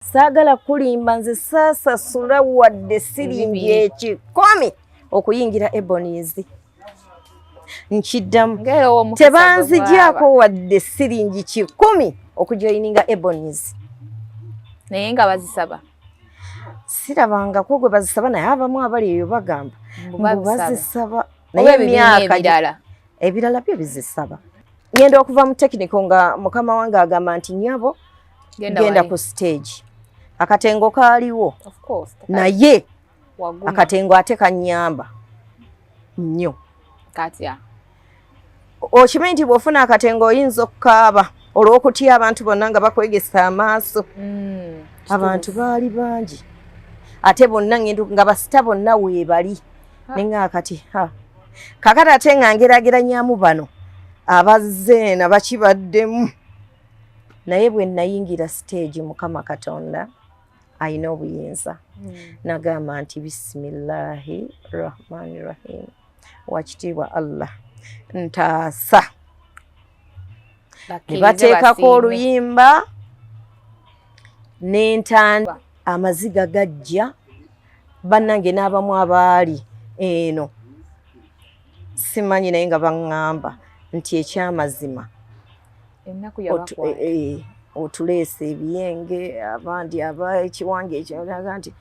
Saagala kulimba nze saasasula wadde siringi ekikumi okuyingira Ebonies. Nkiddamu tebanzigyako wadde siringi 10 okujoyininga Ebonies. Naye nga bazisaba. Sirabangako gwe bazisaba naye abamu abali eyo bagamba bazisaba naye emyaka ebirala byo bizisaba. Ngenda okuva mu tekiniko nga mukama wange agamba nti nyabo genda ku stage. Akatengo kaaliwo naye akatengo ate kanyamba nnyo. Katya okimanyi nti bw'ofuna akatengo oyinza okukaaba olw'okutya abantu bonna nga bakwegesa amaaso. Abantu baali bangi ate bonna nga basita bonna weebali nenga akati kakati ate nga ngerageranyamu bano abazze na bakibaddemu naye bwe nayingira stage Mukama Katonda ayina obuyinza nagamba nti bisimillahi rahmani rahim wakitiibwa Allah ntaasa ne bateekako oluyimba n'entanda amaziga gajja bannange n'abamu abaali eno simanyi naye nga baŋŋamba nti ekyamazima otuleese ebiyenge abandi abaekiwange ekyoga nti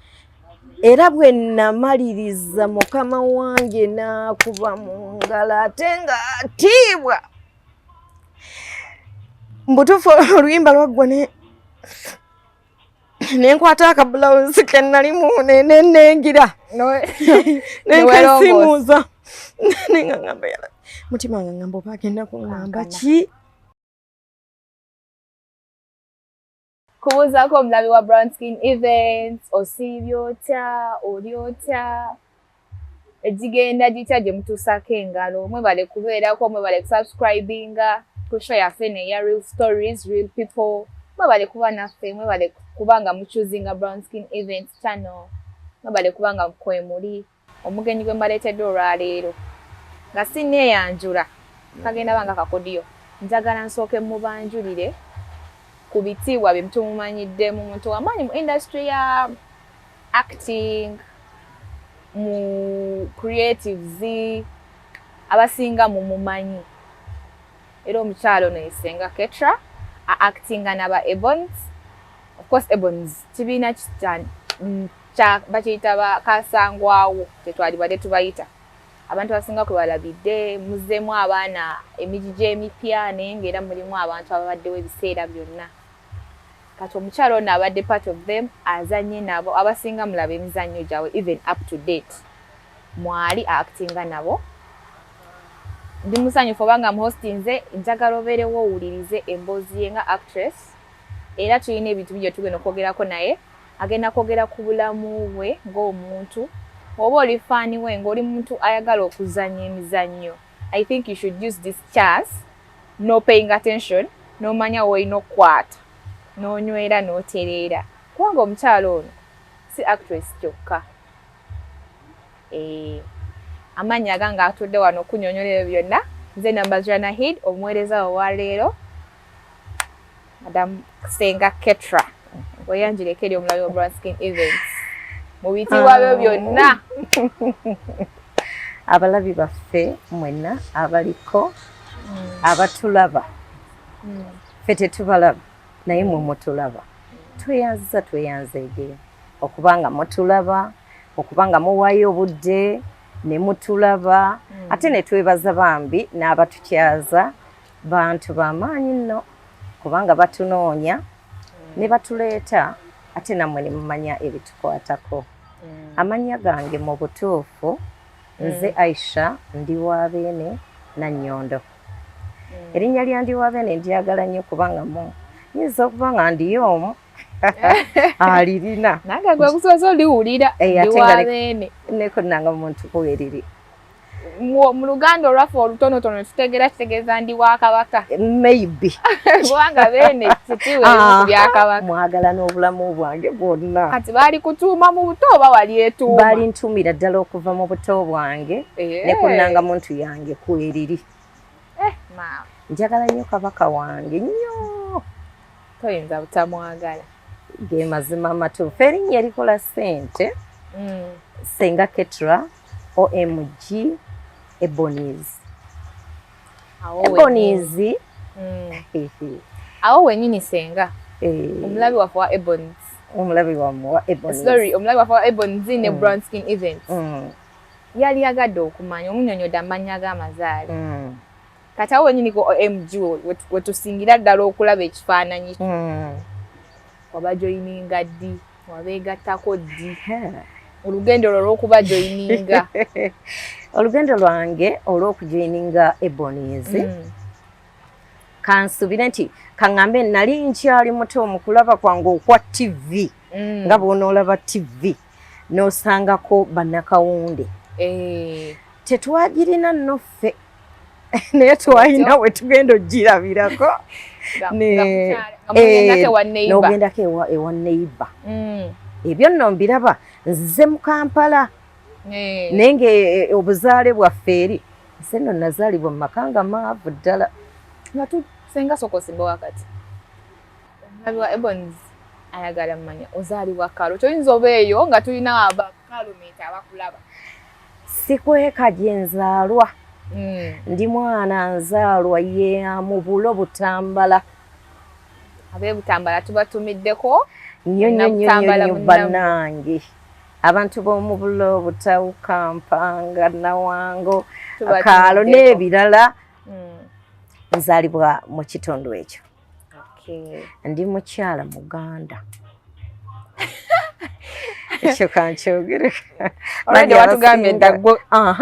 era bwe namaliriza mukama wange n'akuba mu ngalo ate nga atiibwa mbutuufu oluyimba lwaggwa nenkwata akabulawuzi ke nalimu nenengira nenkasimuuza nengaŋŋamba mutima nga ŋŋamba oba agenda kuŋŋamba ki. Kubuuzaako omulabi wa Brown Skin Events osiibye otya oli otya egigenda gitya gye mutuusaako engalo mwebale kubeerako mwebale kusubscribinga ku show yaffe neya Real Stories Real People mwebale kuba naffe mwebale kubanga muchuzinga Brown Skin Events channel mwebale kubanga kwe muli omugenyi gwe mbaleetedde olwaleero nga sinneeyanjula kagenda banga kakodiyo njagala nsooke mubanjulire ku bitiibwa bye mutumumanyiddemu muntu wamaanyi mu industry ya acting mu creatives abasinga mu mumanyi era omukyalo ono Yisenga Ketra actinga naba Ebonies. Of course Ebonies kibiina bakiyita bakasangwawo tetwalibadde tubayita abantu abasinga kwe balabidde muzzemu abaana emijiji emipya naye ng'era mulimu abantu ababaddewo ebiseera byonna kati omukyalo ono abadde part of them azanye nabo abasinga mulaba emizannyo gyabwe even up to date mwali actinga nabo. Ndi musanyufu obanga muhostinze njagala obeerewo owulirize emboozi ye nga actress era tulina ebintu byo tugenda okwogerako naye agenda kwogera ku bulamu bwe ng'omuntu oba oli faani we ng'oli muntu ayagala okuzannya emizannyo. I think you should use this chance no paying attention n'omanya woolina okukwata n'onywera n'otereera kubanga omukyalo ono si actress kyokka amannya agange atudde wano okunyonyolera byonna nze Nambazira Nahid omuweereza owaleero Madam Yisenga Ketra weyanjireko eri omulabi wa Brown Skin Events mu bitiibwa byo byonna abalabi baffe mwenna abaliko abatulaba ffe tetubalaba naye mwe mutulaba tweyanzeege okubanga mutulaba okubanga muwaayo obudde ne mutulaba ate ne twebaza bambi n'abatukyaza bantu b'amaanyi nno kubanga batunoonya ne batuleeta ate nammwe ne mumanya ebitukwatako. Amannya gange mu butuufu nze Aisha ndi wa Beene Nannyondo. Erinnya lya ndi wa Beene ndyagala nnyo kubanga nyinza okuba nga ndi omu alirina nange gwe kusobola oliwulira ndi wa Beene neko nanga muntu kuweriri mu Luganda olwaffe olutonotono tutegeera kitegeeza ndi wa Kabaka maybe kubanga Beene kitiibwa ebimu ku bya Kabaka. Mwagala n'obulamu bwange bwonna kati baali kutuuma mu buto oba wali etuuma? Baali ntuumira ddala okuva mu buto bwange ne ku nnanga muntu yange kweriri. Maama njagala nnyo Kabaka wange nnyo toyinza butamwagala. ge mazima amatuufu. Erinnya erikola ssente Senga Ketra OMG Ebonies. Ebonies. Awo wenyini Senga. Omulabi waffe wa Ebonies. Omulabi wa Ebonies. Sorry, omulabi waffe wa Ebonies ne Brown Skin Events. Yali yagadde okumanya omunyonyodde amannya g'amazaali. Kati awo wenyini ko OMG wetusingira ddala okulaba ekifaananyi. Wabajoyininga ddi? Wabeegattako ddi? Olugendo lwo olw'okubajoyininga? Olugendo lwange olw'okujoyininga Ebonies. Kansubire nti kaŋŋambe nali nkyali muto mu kulaba kwange okwa TV. Nga bw'onoolaba TV n'osangako bannakawunde. Tetwagirina nno ffe naye twalina we tugenda ogirabirako n'ogendako ewa neighbor. Ebyo nno mbiraba nzize mu Kampala naye nga obuzaale bwaffe eri nze nno nazaalibwa mu maka nga maavu ddala. Senga sokosimba wakati omulabi wa Ebonies ayagala mmanya ozaalibwa kalo kyoyinza oba eyo nga tulina abakalumenti abakulaba. Sikweka gye nzaalwa. Ndi mwana nzaalwa mu bulo Butambala. Ab'e Butambala tubatumiddeko nnyo bannange. Abantu b'omu bulo Butawuka, Mpanga, Nawango, Kaalo n'ebirala. Nzaalibwa mu kitundu ekyo. Ndi mukyala Muganda. Ekyo kankyogere. Olwedde watugambye ddaggo.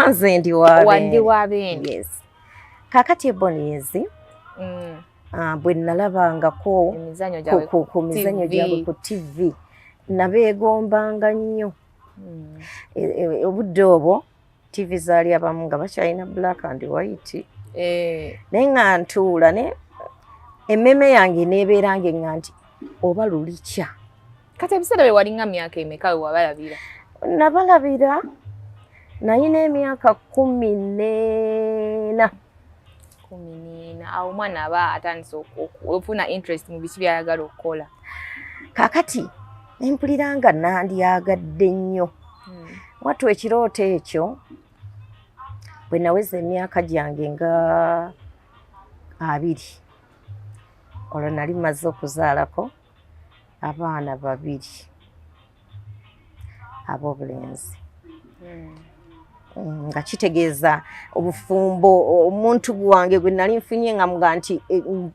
Nze ndi wa Wandi wa Bendi. Yes. Kaakati Ebonies bwe nalabangako ku mizannyo gyabwe ku TV nabeegombanga nnyo. Obudde obwo TV zaali abamu nga bakyalina black and white. Naye nga ntuula emmeme yange neebeerange nga nti oba lulikya. Kati ebiseera bye walinga myaka emeka we wabalabira? Nabalabira nayina emyaka 14. Awo omwana aba atandise okufuna interest mu biki by'ayagala okukola. Kaakati nempulira nga nandyagadde nnyo. Mwattu ekirooto ekyo bwe naweza emyaka gyange nga 20 olwo nali maze okuzaalako abaana 2 ab'obulenzi. Nga kitegeeza obufumbo omuntu gwange gwe nali nfunye nga muga nti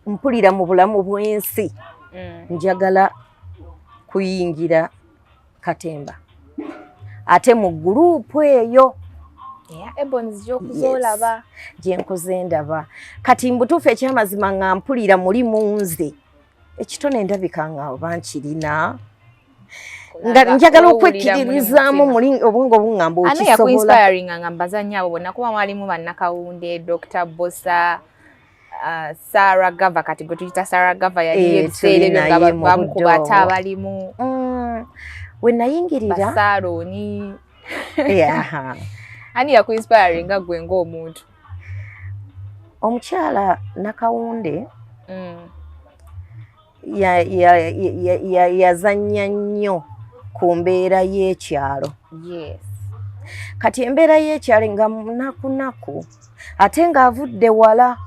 mpulira mu bulamu bw'ensi njagala kuyingira katemba ate mu gurupu eyo Ebonies gy'okuzoolaba gye nkoze ndaba. Kati mbutuufu ekyamazima nga mpulira muli mu nze ekitone ndabika nga oba nkirina nga njagala okwekkiririzaamu muli obwongo buŋŋamba okisobola. Ani yakuinspiringa nga mbazannyi abo bonna kuba mwalimu bannakawunde Dr. Bosa, Sarah Gava, kati gwe tuyita Sarah Gava yali ebiseera ebyo nga bamu ku bata abalimu. We nayingirira Basaaroni. Ani yakuinspiringa gwe ng'omuntu? Omukyala Nakawunde yazannya nnyo ku mbeera y'ekyalo. Kati embeera y'ekyalo nga munakunaku ate ng'avudde wala.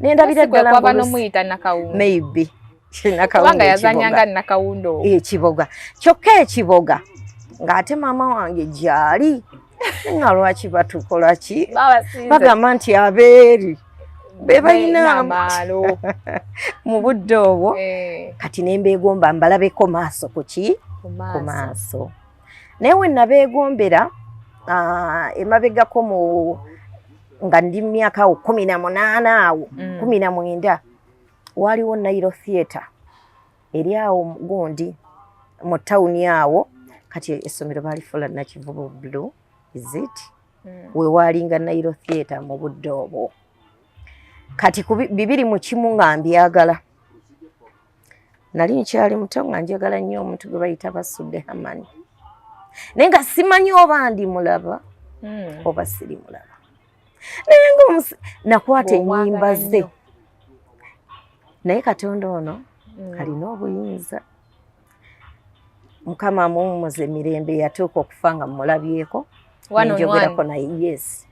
Nendabira ddala kwaba n'omuyita Nakawunde. Maybe. Kubanga yazannyanga Nakawunde owo. Ekiboga. Kyokka ekiboga ng'ate maama wange gy'ali. Nga lwaki batukola ki? Bagamba nti abeeri be balina amaalo mu budde obwo. Kati ne mbeegomba mbalabeko maaso ku ki? Ku maaso. Naye we nabeegombera emabegako nga ndi mu myaka 18 awo 19 waaliwo Nairo Theatre eri awo gundi mu tawuni awo. Kati essomero baalifuula Nakivubo Blue. Is it? We walinga Nairo Theatre mu budde obwo. Kati ku 2 nga mbyagala. Nali nkyali muto nga njagala nnyo omuntu gwe bayita Basudde Hamani. Naye nga simanyi oba ndi mulaba oba siri mulaba. Naye nga nakwata ennyimba ze. Naye Katonda ono alina obuyinza. mukama mumuze mirembe yatuuka okufa nga mulabyeko njogerako naye yes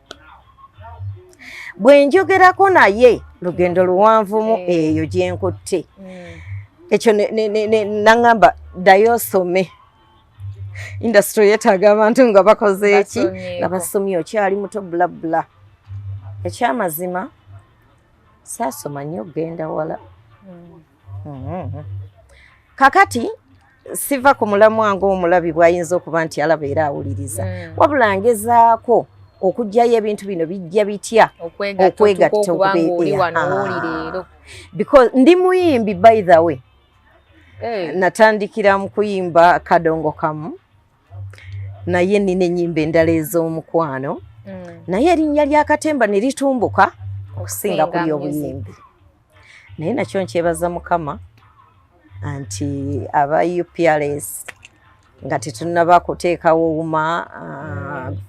bwe njogerako naye lugendo luwanvumu eyo gye nkutte ekyo nangamba ddayo osome industry yeetaaga abantu nga bakoze eki nga basomye okyali muto bulabula ekyamazima saasoma nnyo genda wala kakati siva ku mulamu wange omulabi bw'ayinza okuba nti alaba era awuliriza wabula ngezaako okugyayo ebintu bino bijja bitya okwegatta because ndi muyimbi by the way natandikira mu kuyimba kadongo kamu naye nina ennyimba endala ez'omukwano naye erinnya lya Katemba ne litumbuka okusinga kuli obuyimbi naye nakyo nkyebaza Mukama anti aba UPRS nga tetunaba kuteekawo wuma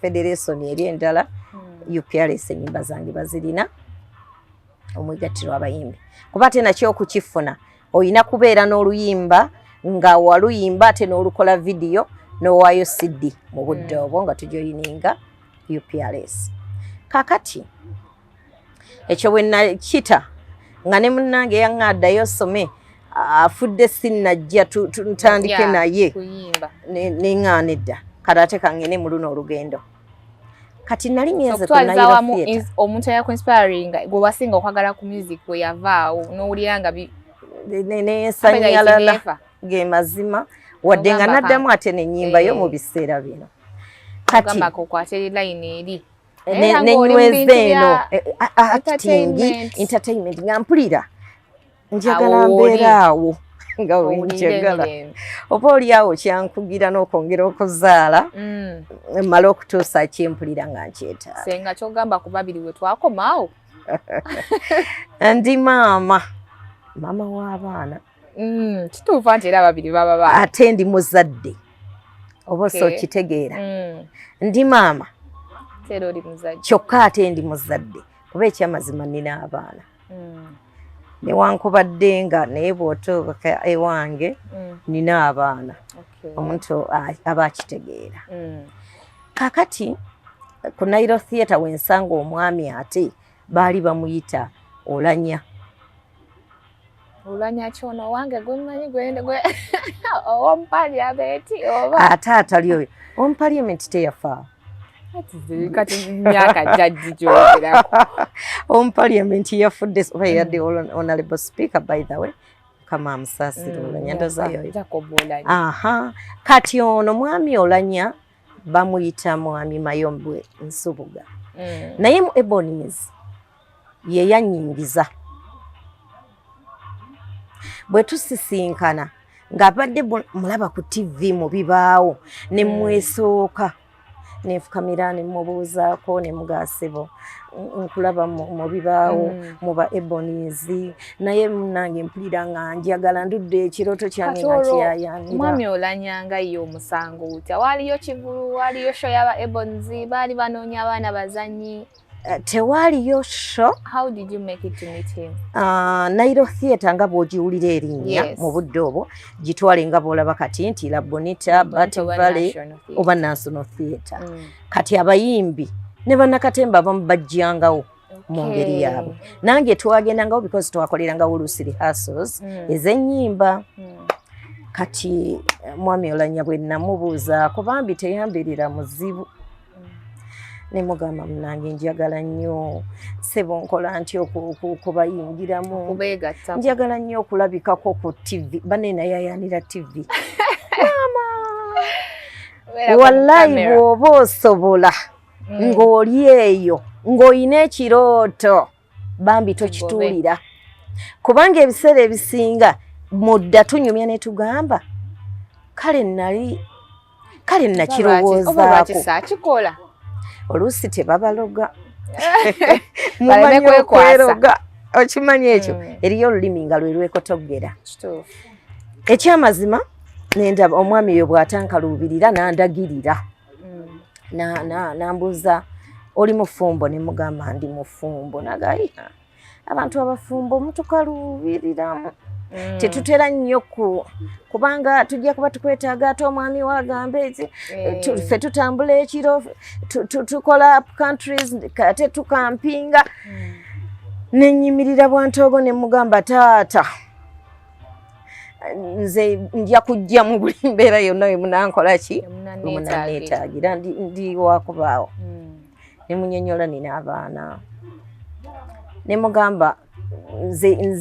federation eri endala UPRS ennyimba zange bazirina omwegattiro abayimbi kuba ate nakyo okukifuna oyina kubeera n'oluyimba nga waluyimba ate n'olukola vidiyo n'owaayo CD mu budde obwo nga tujoyininga UPRS kakati ekyo bwe nakita nga ne munnange yaŋŋaddayo some afudde sinnajja tutandike naye neŋŋaana edda kati ate kangene mu luno olugendo kati nali ngenze kutwalizawamu omuntu eyakuinspiringa gwe wasinga okwagala ku music we yavaawo n'owulira nga nesanyalala ge mazima wadde nga naddamu ate nennyimba yo mu biseera bino kati okwate line eri nenyweza eno acting entertainment nga mpulira njagala mbeeraawo nga wenjagala oba oliawo kyankugira n'okwongera okuzaala mala okutuusa kyempulira nga nkyetaaga senga kyogamba ku babiri we twakomaawo ndi maama w'abaana kituufu nti era babiri baba baana ate ndi muzadde oba so kitegeera ndi maama kyokka ate ndi muzadde kuba ekyamazima nina abaana newankubadde nga naye bw'otuuka ewange nina abaana omuntu aba akitegeera kakati ku Nairo Theatre wensanga omwami ate baali bamuyita Olanya kyono wange gwemanyi gwe owomupalyamenti oba ate atali oyo omupalyamenti teyafaawo kati myaka jjajji gyogerako omupalyamenti yafudde oba yadde honorable speaker by the way kama amusaasira Olanya ndozayo aha kati ono mwami Olanya bamuyita mwami Mayombwe Nsubuga naye mu Ebonies ye yannyingiza bwe tusisinkana ng'abadde mulaba ku TV mu bibaawo ne mwesooka nefukamira ne mubuuzaako ne mugaasebo nkulaba mu bibaawo mu ba Ebonies naye munnange mpulira nga njagala ndudde ekirooto kyange nga kyayanira mwami Olanya nga ye omusango utya waaliyo kivulu waaliyo show y'aba Ebonies baali banoonya abaana bazannyi tewaaliyo show. How did you make it to meet him? Nairo Theatre nga bw'ogiwulira erinnya mu budde obwo gitwale nga bw'olaba kati nti La Bonita, Bati Valley oba National Theatre. Kati abayimbi ne bannakatemba abamu bajjangawo mu ngeri yaabwe. Nange twagendangawo because twakolerangawo oluusi rehearsals ez'ennyimba. Kati mwami Olanya bwe namubuuzaako bambi teyambirira muzibu. Ne mugamba munange njagala nnyo sebo nkola ntyo kubayingiramu njagala nnyo okulabikako ku TV banena yayanira TV mama wallahi bw'oba osobola ng'oli eyo ng'olina ekirooto bambi tokituulira kubanga ebiseera ebisinga mudda tunyumya ne tugamba kale nakirowoozaako oluusi tebabaloga mumanyi okweroga okimanyi ekyo eriyo olulimi nga lwe lwekotogera ekyamazima nendaba omwami oyo bw'atankaluubirira n'andagirira nambuuza oli mufumbo ne mugamba ndi mufumbo nagayi abantu abafumbo mutukaluubiriramu tetutera nnyo kubanga tujja kuba tukwetaaga ate omwami wagambe ffe tutambula ekiro tukola up countries ate tukampinga nenyimirira bwantoogo ne mugamba taata nze nja kujja mu buli mbeera yonna wemunankola ki wemunanneetaagira ndi wakubaawo ne munyonyola nina abaana ne mugamba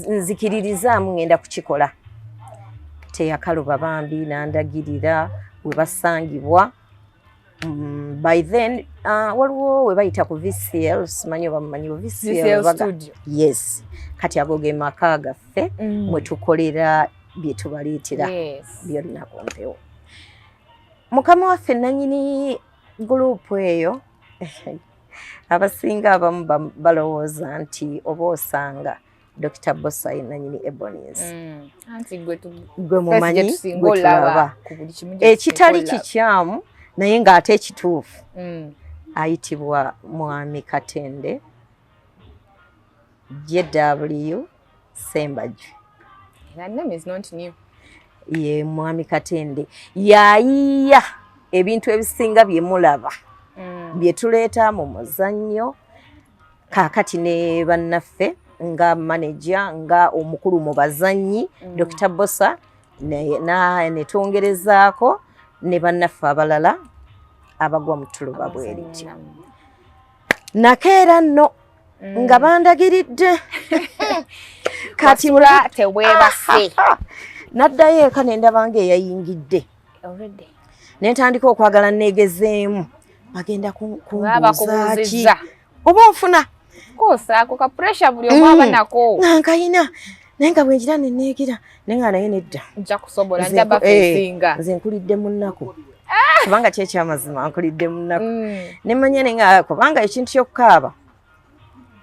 nzikiririzaamu ngenda kukikola teyakaluba bambi nandagirira we basangibwa by then waliwo we bayita ku VCL simanyi oba mumanyi VCL studio yes kati ago ge maka gaffe mwe tukolera bye tubaleetera byonna mpewo mukama waffe nanyini gurupu eyo abasinga abamu balowooza nti oba osanga Dr. Bosa nanyini Ebonies gwe mumanyi gwe tulaba ekitali kikyamu naye ng'ate ekituufu ayitibwa Mwami Katende JW Sembaju. That name is not new. Ye Mwami Katende yayiya ebintu ebisinga bye mulaba bye tuleeta mu muzannyo kaakati ne bannaffe nga manager nga omukulu mu bazannyi Dr. Bosa ne twongerezaako ne bannaffe abalala abagwa mu tuluba bwerityo nakeera nno nga bandagiridde kati teweebase naddayo eka ne ndabanga eyayingidde nentandika okwagala neegezeemu bagenda kumbuuzaaki oba onfuna kosaako ka pressure buli omu aba nako nkayina naye nga bwenjira neneegira naye nga naye nedda nja kusobola nja bafeesinga nze nkulidde mu nnaku kubanga kyekyamazima nkulidde mu nnaku nemanya naye nga kubanga ekintu ky'okukaaba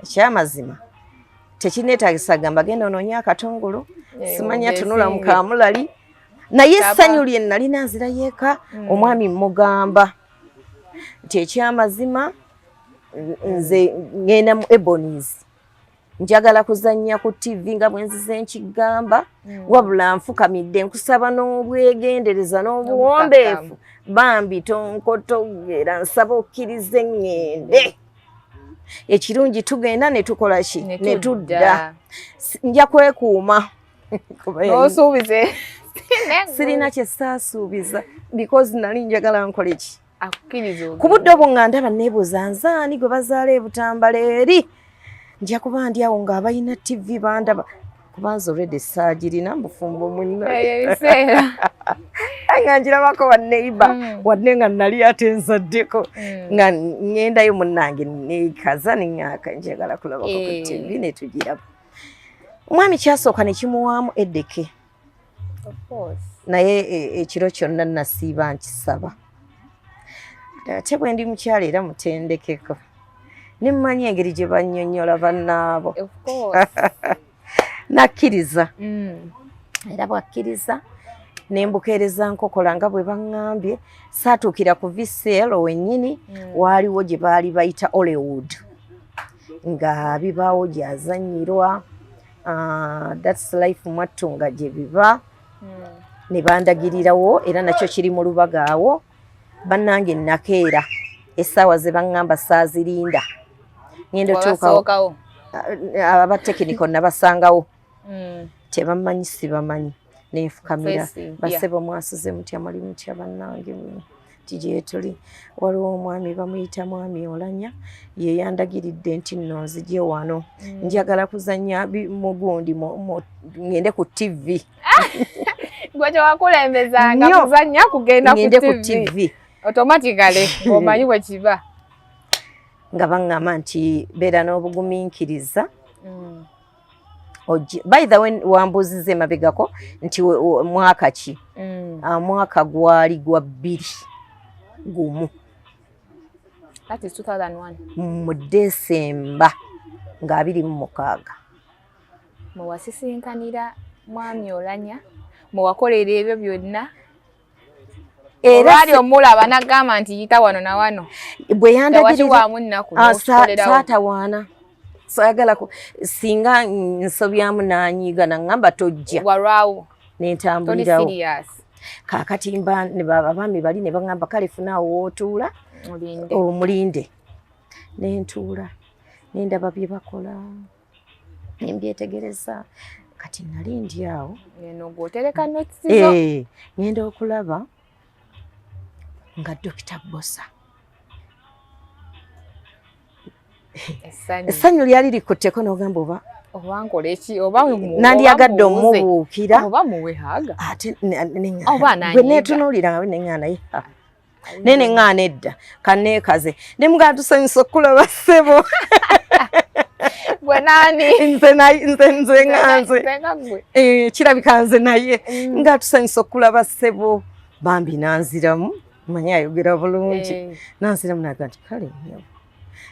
ekyamazima tekineetaagisa gamba genda onoonya akatungulu simanya tunula mu kaamulali naye essanyu lye nalina nzira yeeka omwami mugamba nti ekyamazima nze ngenda mu Ebonies njagala kuzannya ku TV nga bwenzize nkigamba wabula nfukamidde nkusaba n'obwegendereza n'obuwombeefu bambi tonkotogera nsaba okkirize ngende ekirungi tugenda ne tukola ki ne tudda nja kwekuuma n'osuubize sirina kye saasuubiza because nali njagala nkole ki akukkiriza ku budde obwo nga ndaba neebuuza nzaani gwe bazaala ebutambala eri nja kuba ndi awo ng'abalina TV bandaba kubanza already saagirina mbufumbo munno ebiseera nga njirabako wanneiba wadde nga nali ate nzaddeko nga ŋŋendayo munnange neekaza neŋŋaaka njagala kulabako ku TV ne tugiraba omwami kyasooka ne kimuwaamu eddeke naye ekiro kyonna nasiiba nkisaba ate bwe ndi mukyala era mutendekeko nemmanyi engeri gye bannyonnyola bannaabo nakkiriza era bwakkiriza nembukeereza nkokola nga bwe baŋŋambye saatuukira ku VCL wennyini waaliwo gye baali bayita Hollywood nga bibaawo gyazannyirwa That's Life Mwattu nga gye biba ne bandagirirawo era nakyo kiri mu lubaga awo bannange nakeera essaawa ze baŋŋamba saazirinda ngenda otuukawo abatekiniko nabasangawo tebamanyi sibamanyi nenfukamira basebo mwasuze mutya muli mutya bannange tije tuli waliwo omwami bamuyita mwami Olanya ye yandagiridde nti nno nzije wano njagala kuzannya mugundi ngende ku TV gwe wakulembezanga kuzannya kugenda ku TV automatically omanyi bwe kiba nga baŋŋamba nti beera n'obugumiikiriza by the way wambuzize emabegako nti mwaka ki mwaka gwali gwa 2001 that is 2001 mu Desemba nga 26 muwasisinkanira mwami Olanya muwakolera ebyo byonna era ali omulaba nagamba nti yita wano na wano bwe yandagirira saatawaana sayagala singa nsobyamu nanyiga nangamba tojja walwawo nentambulirawo kakati abaami bali ne bagamba kale funaawo wootuula omulinde nentuula nendaba bye bakola nembyetegereza kati nali ndi awo ngenda okulaba nga Dr. Bosa essanyu lyali likutteko n'ogamba oba nandyagadde omubuukira ate gwe neetunuulira nga neŋŋaana naye naye neŋŋaana edda kanneekaze ne mugaa tusanyusa okulaba ssebo nze kirabika nze naye nga tusanyusa okulaba ssebo bambi nanziramu manyi ayogera bulungi nanziramu naga nti kale nnyabo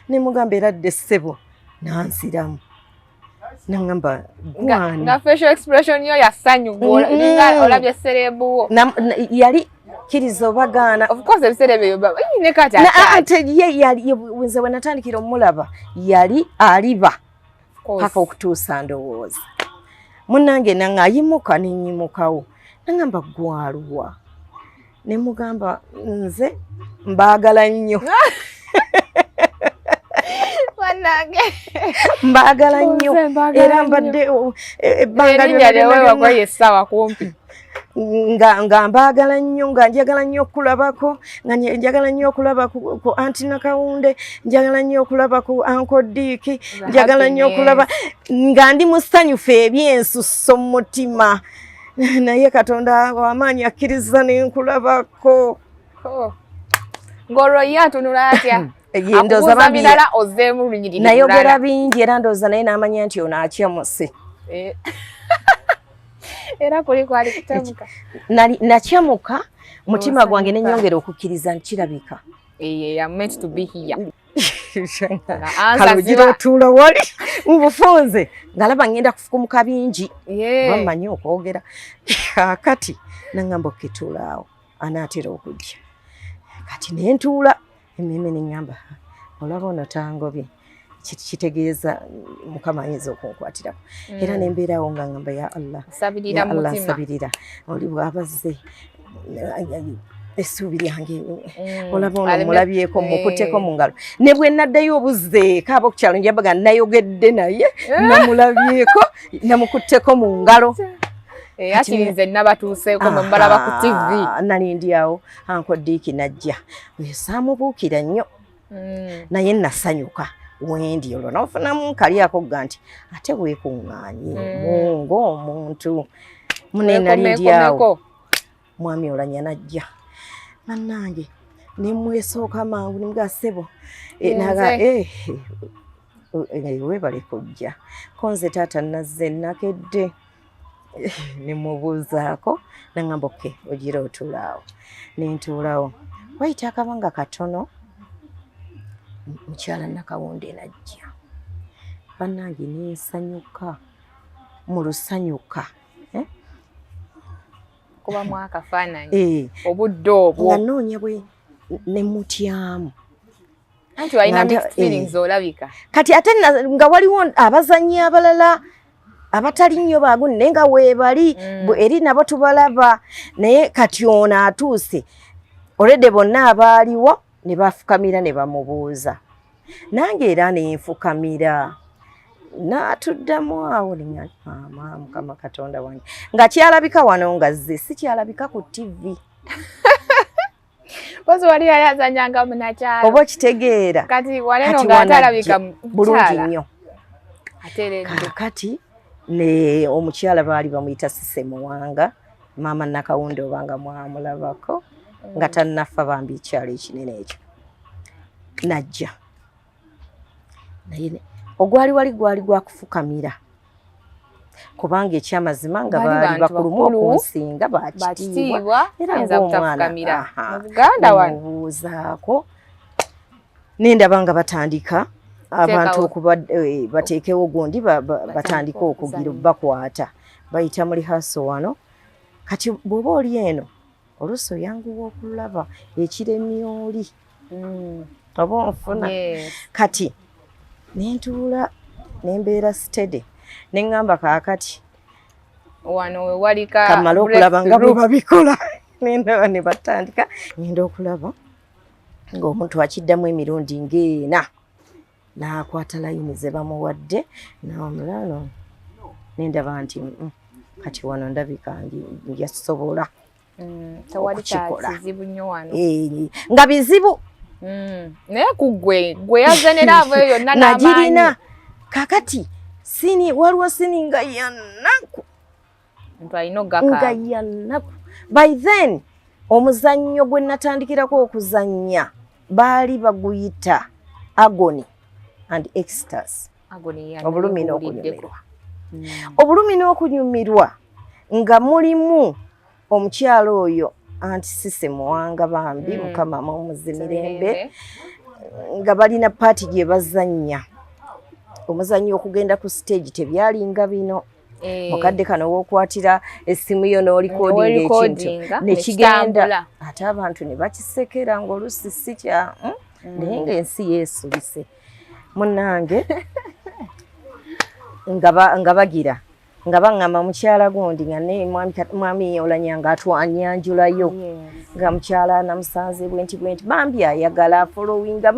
ne mugamba era dde ssebo nanziramu nangamba nga facial expression yo yasanyu olabye serebuwo yali kiriza obagaana of course ebiseera ebyo ne kati ate ye yali nze bwe natandikira omulaba yali aliba paka okutuusa ndowooza munnange nange ayimuka nenyimukawo nangamba gwaluwa ne mugamba nze mbaagala nnyo mbaagala nnyo era mbadde ebbanga lyonayessawa kumpi nga mbaagala nnyo nga njagala nnyo okulabako nga njagala nnyo okulaba ku Anti Nakawunde njagala nnyo okulaba ku Uncle Dick njagala nnyo okulaba nga ndi musanyufu ebyensusso mu mutima naye Katonda w'amaanyi akkiriza nenkulabako ng'olwo ye atunula atya nayogera bingi era ndowooza naye n'amanya nti ono akyamuse era kuli kwali kutamuka nakyamuka mutima gwange nenyongera okukkiriza nkirabika kalogira otuula wali mubufunze ngalaba ngenda kufukumuka bingi bamanyi okwogera kakati nangamba okituulaawo anaatera okujja kati nentuula emmeeme neŋŋamba olaba ono tangobye kitegeeza Mukama ayinza okunkwatiraku era nembeerawo nga ŋŋamba ya Allah nsabirira oli bw'abazze essuubi lyange olaba ono mulabyeko mukutteko mu ngalo ne bwe naddayo obuzzeeko ab'okukyalo njabaga nayogedde naye namulabyeko namukutteko mu ngalo akirinze nabatuuseeko mbalaba ku TV nali ndi awo Uncle Dick najja oyo saamubuukira nnyo naye nasanyuka wendi olwo nofunamu kali ako ga nti ate weekuŋŋaanye ng'omuntu mune nali ndi awo mwami olanya najja bannange nemwesooka mangu nimuga ssebo naga weebale kujja ko nze taata nazze nakedde nemubuuzaako naŋŋamba oke ogira otuulaawo nentuulawo wayita akabanga katono mukyala Nakawunde najja bannange nensanyuka mu lusanyuka kuba mwakafaananyi obudde obwo nga noonya bwe nemutyamu anti walina mixed feelings olabika kati ate nga waliwo abazannyi abalala abatali nnyo baagu naye nga weebali eri nabo tubalaba naye kati ono atuuse olwedde bonna abaaliwo ne bafukamira ne bamubuuza nange era nenfukamira n'atuddamu awo neŋŋamba Mukama Katonda wange nga kyalabika wano nga zze si kyalabika ku TV Bozi wali yazanyanga munakyalo oba okitegeera kati waleno nga atalabika bulungi nnyo kati ne omukyala baali bamuyita Sise Muwanga maama Nakawunde obanga mwamulabako nga tannafa bambi ekyalo ekinene ekyo najja naye ogwali wali gwali gwakufukamira kubanga ekyamazima nga baali bakulumu okunsinga bakitiibwa era ng'omwana mubuuzaako nendaba nga batandika abantu okuba bateekewo gundi batandika okugira bakwata bayita muri haso wano kati bw'oba oli eno oluusi oyanguwa okulaba ekiremi oli oba onfuna kati nentuula nembeera steady neŋŋamba kaakati wano we walika kamala okulaba nga bwe babikola nendaba ne batandika ngenda okulaba ng'omuntu akiddamu emirundi ng'ena n'akwata layini ze bamuwadde n'omulalo nendaba nti kati wano ndabika njasobola tewali kizibu nnyo wano nga bizibu naye ku gwe yazenera avo yonna nagirina kakati sini waliwo sini nga yanaku nga yanaku by then omuzannyo gwe natandikirako okuzannya baali baguyita agony and ecstasy obulumi n'okunyumirwa obulumi n'okunyumirwa nga mulimu omukyalo oyo anti Sise Muwanga bambi mukama mumuzimirembe nga balina paati gye bazannya omuzannyo okugenda ku stage tebyalinga bino mukadde kano wookwatira essimu yo n'olikodinga ekintu nekigenda ate abantu ne bakisekera ng'olusi si kya naye ng'ensi yeesubise munnange nga bagira nga baŋŋamba mukyala gundi nga ne mwami olanyanga atwanyanjulayo nga mukyala namusanze bwenti bambi ayagala followinga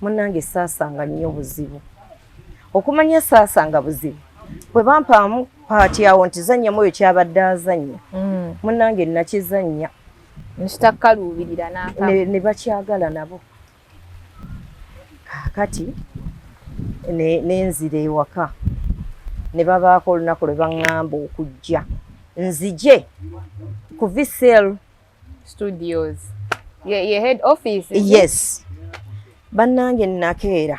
munnange saasanga nnyo buzibu okumanya saasanga buzibu bwe bampaamu paati awo nti zannyamu oyo kyabadde azannya munnange nakizannya nkitakaluubirira ne bakyagala nabo kaakati nenzira ewaka ne babaako olunaku lwe baŋŋamba okujja nzije ku VCL Studios ye head office yes bannange nakeera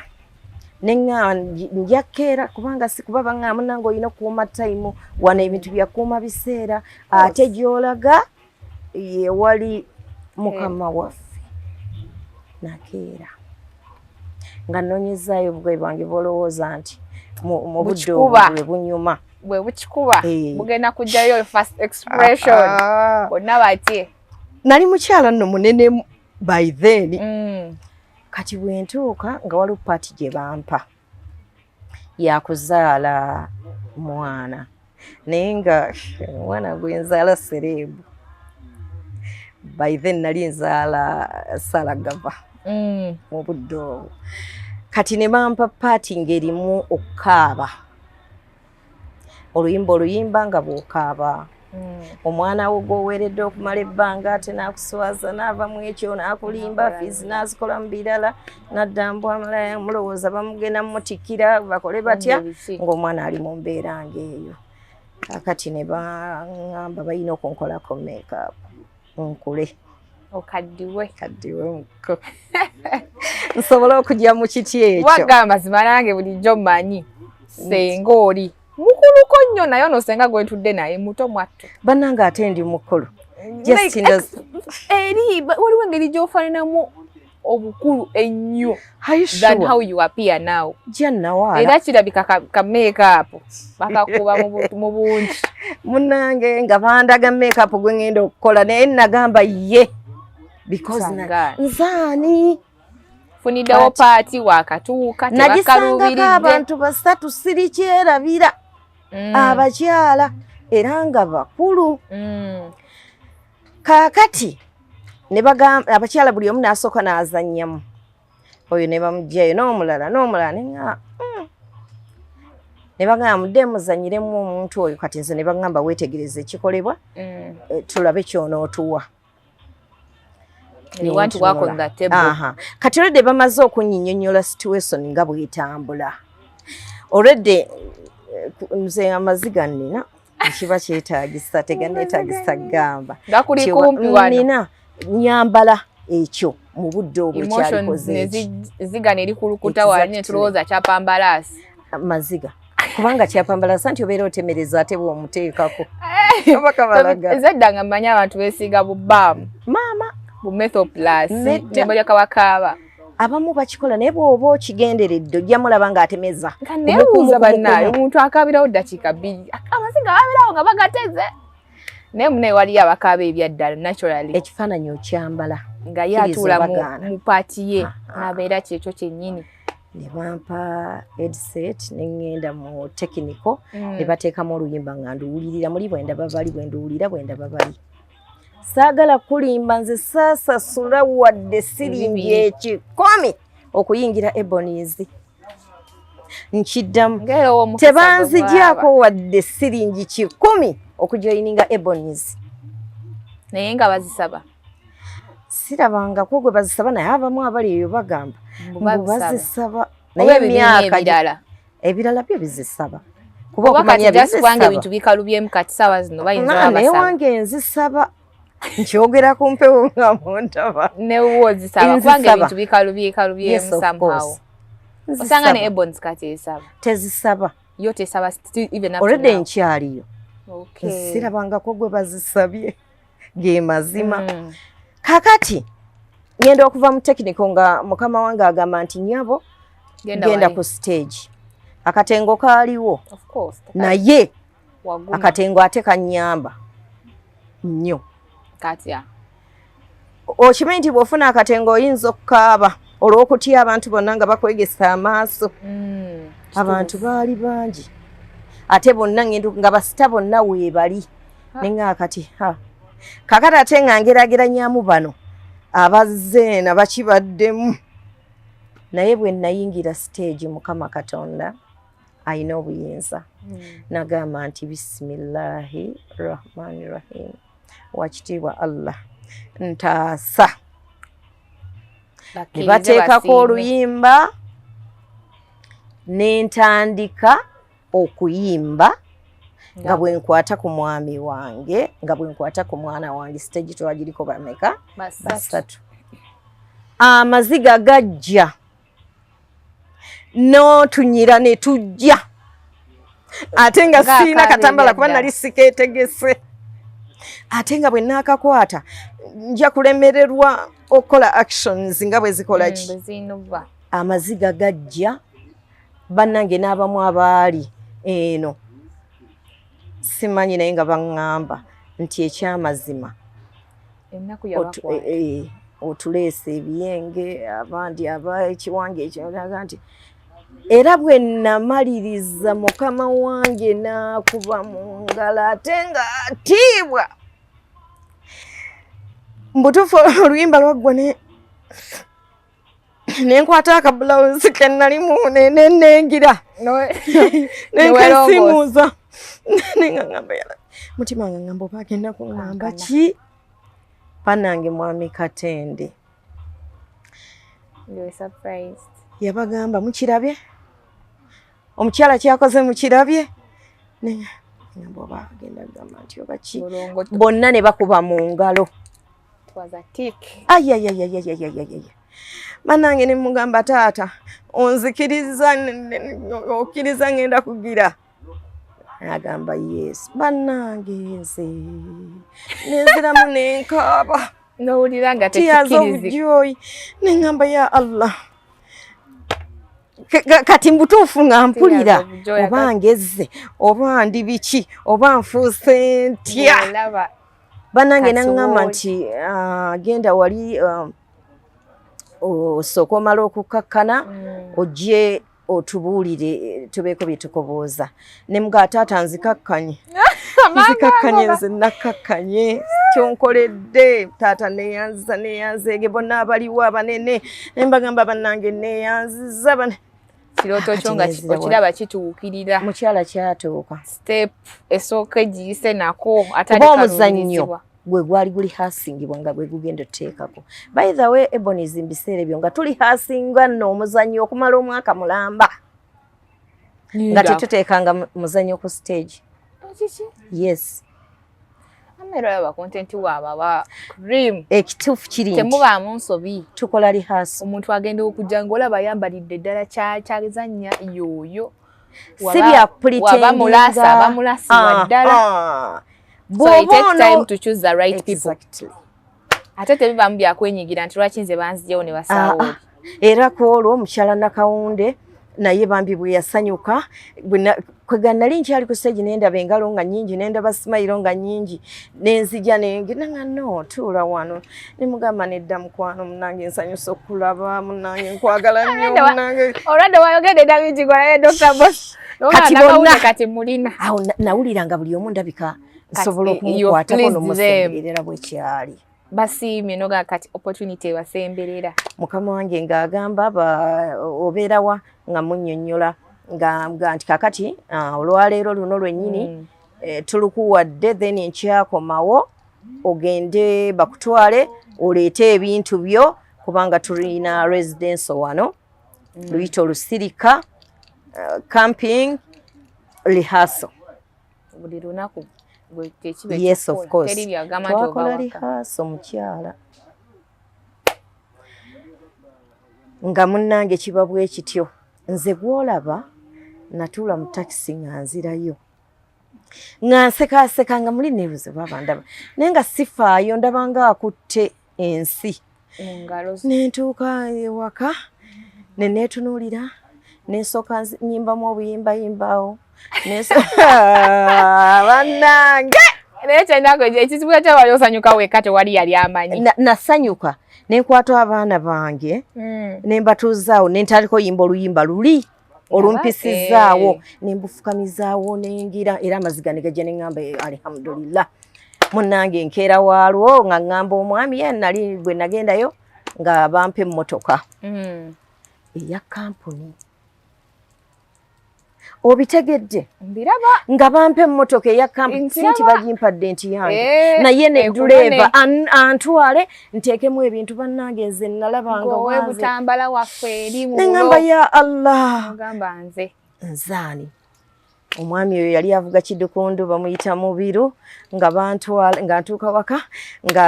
njakeera kubanga sikuba baŋŋamba nange olina okukuuma time wano ebintu byakuuma biseera ate gy'olaga yewali mukama waffe nakeera nga nnoonyezaayo obugwe bwange bolowooza nti mu budde obwe bunyuma bwe bukikuba bugenda kujjayo first expression bonna batye nali mukyala nno munene by then kati bwe ntuuka nga waliwo paati gye bampa yakuzaala mwana naye nga omwana gwe nzaala serebu by then nali nzaala Salagava mu budde obwo kati ne bampa paati ng'erimu okukaaba oluyimba oluyimba nga bw'okaaba omwana wo gw'oweeredde okumala ebbanga ate n'akuswaza n'ava mu ekyo n'akulimba fiizi n'azikola mu birala n'adda mbu amalaya mulowooza bamugenda mumutikira bakole batya ng'omwana ali mu mbeera ng'eyo kakati ne baŋŋamba balina okunkolako makeup nkule okaddiwe muko nsobola okujja mu kiti ekyo wagamba mazima nange bulijjo mmanyi senga oli mukuluko nnyo naye ono senga gwentudde naye muto mwattu bannange ate ndi mukulu waliwo engeri gy'ofaananamu obukulu ennyo than how you appear now era kirabika ka makeup bakakuba mu bungi munnange nga bandaga makeup gwe ngenda okukola naye nagamba ye because nzaani funiddewo paati wakatuuka nagisangako abantu basatu siri kyerabira abakyala era nga bakulu kaakati ne bagamba abakyala buli omu n'asooka n'azannyamu oyo ne bamugjayo n'omulala ne bagamba mudde muzanyiremu omuntu oyo kati nze ne bagamba weetegereze ekikolebwa tulabe kyonootuwa kati olwedde bamaze okunnyinnyonnyola situation nga bw'etambula olwedde nze amaziga nnina ekiba kyetaagisa teganneetaagisa kugamba nina nyambala ekyo mu budde obwo ekyalikozeezigana erikulukuta wanye tulowooza kyapambalaasi maziga kubanga kyapambalaasi anti obeera otemereza ate bw'omuteekako ezaddanga mmanyi abantu beesiiga bubaamu maama bu methoplus nembalya kabakaaba abamu bakikola naye bw'oba okigenderedde ojja mulaba ng'atemeza nebuuza bannaayo omuntu akaabirawo ddakiika bbiri amaziga babirawo nga bagateze naye munaye waliyo abakaaba ebyaddala naturally ekifaananyi okyambala nga ye atuula mu paati ye n'abeera kyekyo kyennyini ne bampa headset ne ngenda mu technical ne bateekamu oluyimba nga nduwulirira muli bwendaba bali bwenduwulira bwendaba bali saagala kulimba nze saasasula wadde siringi ekikomi okuyingira Ebonies nkiddamu tebanzigyako wadde siringi 10 okujoyininga Ebonies naye nga bazisaba sirabangako gwe bazisaba naye abamu abali eyo bagamba bazisaba naye emyaka ebirala byo bizisaba kuba okumanya bizisaba ebintu bikalubyemu kati sawa zino bayinza babasaba naye wange nzisaba nkyogera ku mpewo nga muntaba ne wo zisaba kubanga ebintu bikalubyemu somehow osanga ne Ebonies kati esaba tezisaba yo tesaba even up already nkyaliyo sirabangako gwe bazisabye ge mazima kakati ngenda okuva mu technical nga mukama wange agamba nti nyabo genda ku stage akatengo kaaliwo naye akatengo ate kanyamba nnyo katya okimanyi nti bw'ofuna akatengo oyinza okukaaba olw'okutya abantu bonna nga bakwegesa amaaso abantu baali bangi ate bonna nga basita bonna weebali nenga akati kakati ate nga ngerageranyamu bano abazze na bakibaddemu naye bwe nayingira stage mukama katonda ayina obuyinza nagamba nti bisimillahi rahmani rahim wakitiibwa Allah ntaasa ne bateekako oluyimba n'entandika okuyimba nga bwe nkwata ku mwami wange nga bwe nkwata ku mwana wange stage twagiriko bameka basatu amaziga gajja n'otunyira ne tujja ate nga siina katambala kuba nali sikeetegese ate nga bwe naakakwata nja kulemererwa okukola actions nga bwe zikola ki amaziga gajja bannange n'abamu abaali eno simanyi naye nga baŋŋamba nti ekyamazima otuleesa ebiyenge abandi ekiwange ekyoga nti era bwe namaliriza mukama wange n'akuba mu ngalo ate nga atiibwa mbutuufu oluyimba lwaggwa nenkwata akabulawuzi ke nalimu nenengira nenkasimuuza nengaŋŋamba mutima nga ŋŋamba oba agenda kuŋŋamba ki panange mwami Katende yabagamba mukirabye omukyala kyakoze mukirabye neŋŋamba oba agenda kugamba nti oba ki bonna ne bakuba mu ngalo manange ne mugamba taata onzikiriza okkiriza ngenda kugira agamba yes bannange nze neziramu nenkaaba nowulira nga tekikkirizi neŋŋamba ya Allah kati mbutuufu nga mpulira oba ngezze oba ndi biki oba nfuuse ntya bannange naŋŋamba nti genda wali osooka omala okukkakkana ojje otubuulire tubeeko bye tukobooza ne mga taata nzikakkanye nze nakkakkanye kyonkoledde taata neyanzeege bonna abaliwo abanene ne mbagamba bannange neyanziza kirooto kyo nga okiraba kituukirira mukyala kyatuuka step esooka egiyise nako kuba omuzannyo gwe gwali guli hasingibwa nga gwe gugenda oteekako by the way Ebonies mbiseera ebyo nga tuli hasinga nno omuzannyo okumala omwaka mulamba nga tetuteekanga muzannyo ku stage yes ameraba content waaba cream ekituufu kiri nti temubaamu nsobi tukola lihaso omuntu agenda okujja ng'olaba ayambalidde ddala kyazannya yoyo si bya pretendinga abamulasi ddala so it takes time to choose the right people. Ate tebivaamu byakwenyigira nti lwaki nze banziyewo ne basaawo era ku olwo omukyala Nakawunde naye bambi bwe yasanyuka kwega nali nkyali ku stage nendaba engalo nga nnyingi nendaba simayiro nga nnyingi nenzija nengenda nga no tuula wano nemugamba nedda mukwano munange nsanyusa okulaba munange nkwagala nnyo munange olwadde wayogedde dabingi gwalaye Dr. Boss kati mulina awo nawuliranga buli omu ndabika nsobola okumukwatako n'omusemberera bwekyali basiimye noga kati opportunity wasemberera mukama wange ng'agamba obeerawa nga munnyonnyola nga nti kakati olwaleero luno lwennyini tulukuwadde then enkyakomawo ogende bakutwale oleete ebintu byo kubanga tulina residence wano luyita olusirika camping rehearsal buli lunaku yes of course twakola rehearsal mukyala nga munnange kiba bwe kityo nze gwolaba natuula mu takisi nga nzirayo nga nsekaseka nga muli neebuze baba ndaba naye nga sifaayo ndaba nga akutte ensi nentuuka ewaka neneetunuulira nensooka nyimbamu obuyimbayimbawo bannange naye kyenako ekizibu kyawali osanyuka wekka tewali yali amanyi nasanyuka nenkwata abaana bange nembatuuzaawo nentaliko yimba oluyimba luli olumpisizaawo nembufukamizaawo nengira era amaziga negajja neŋŋamba alhamdulillah munnange nkeera waalwo nga ŋŋamba omwami ye nali bwe nagendayo nga bampa emmotoka eya kampuni obitegedde mbiraba nga bampa emmotoka eya kampuni sinti bagimpadde nti yange naye ne duleeva antwale nteekemu ebintu bannange nze nalabanga wanze butambala waffe eri mu neŋŋamba ya Allah ngamba nze nzaani omwami oyo yali avuga kidukundu bamuyita mubiru nga bantwala nga ntuuka waka nga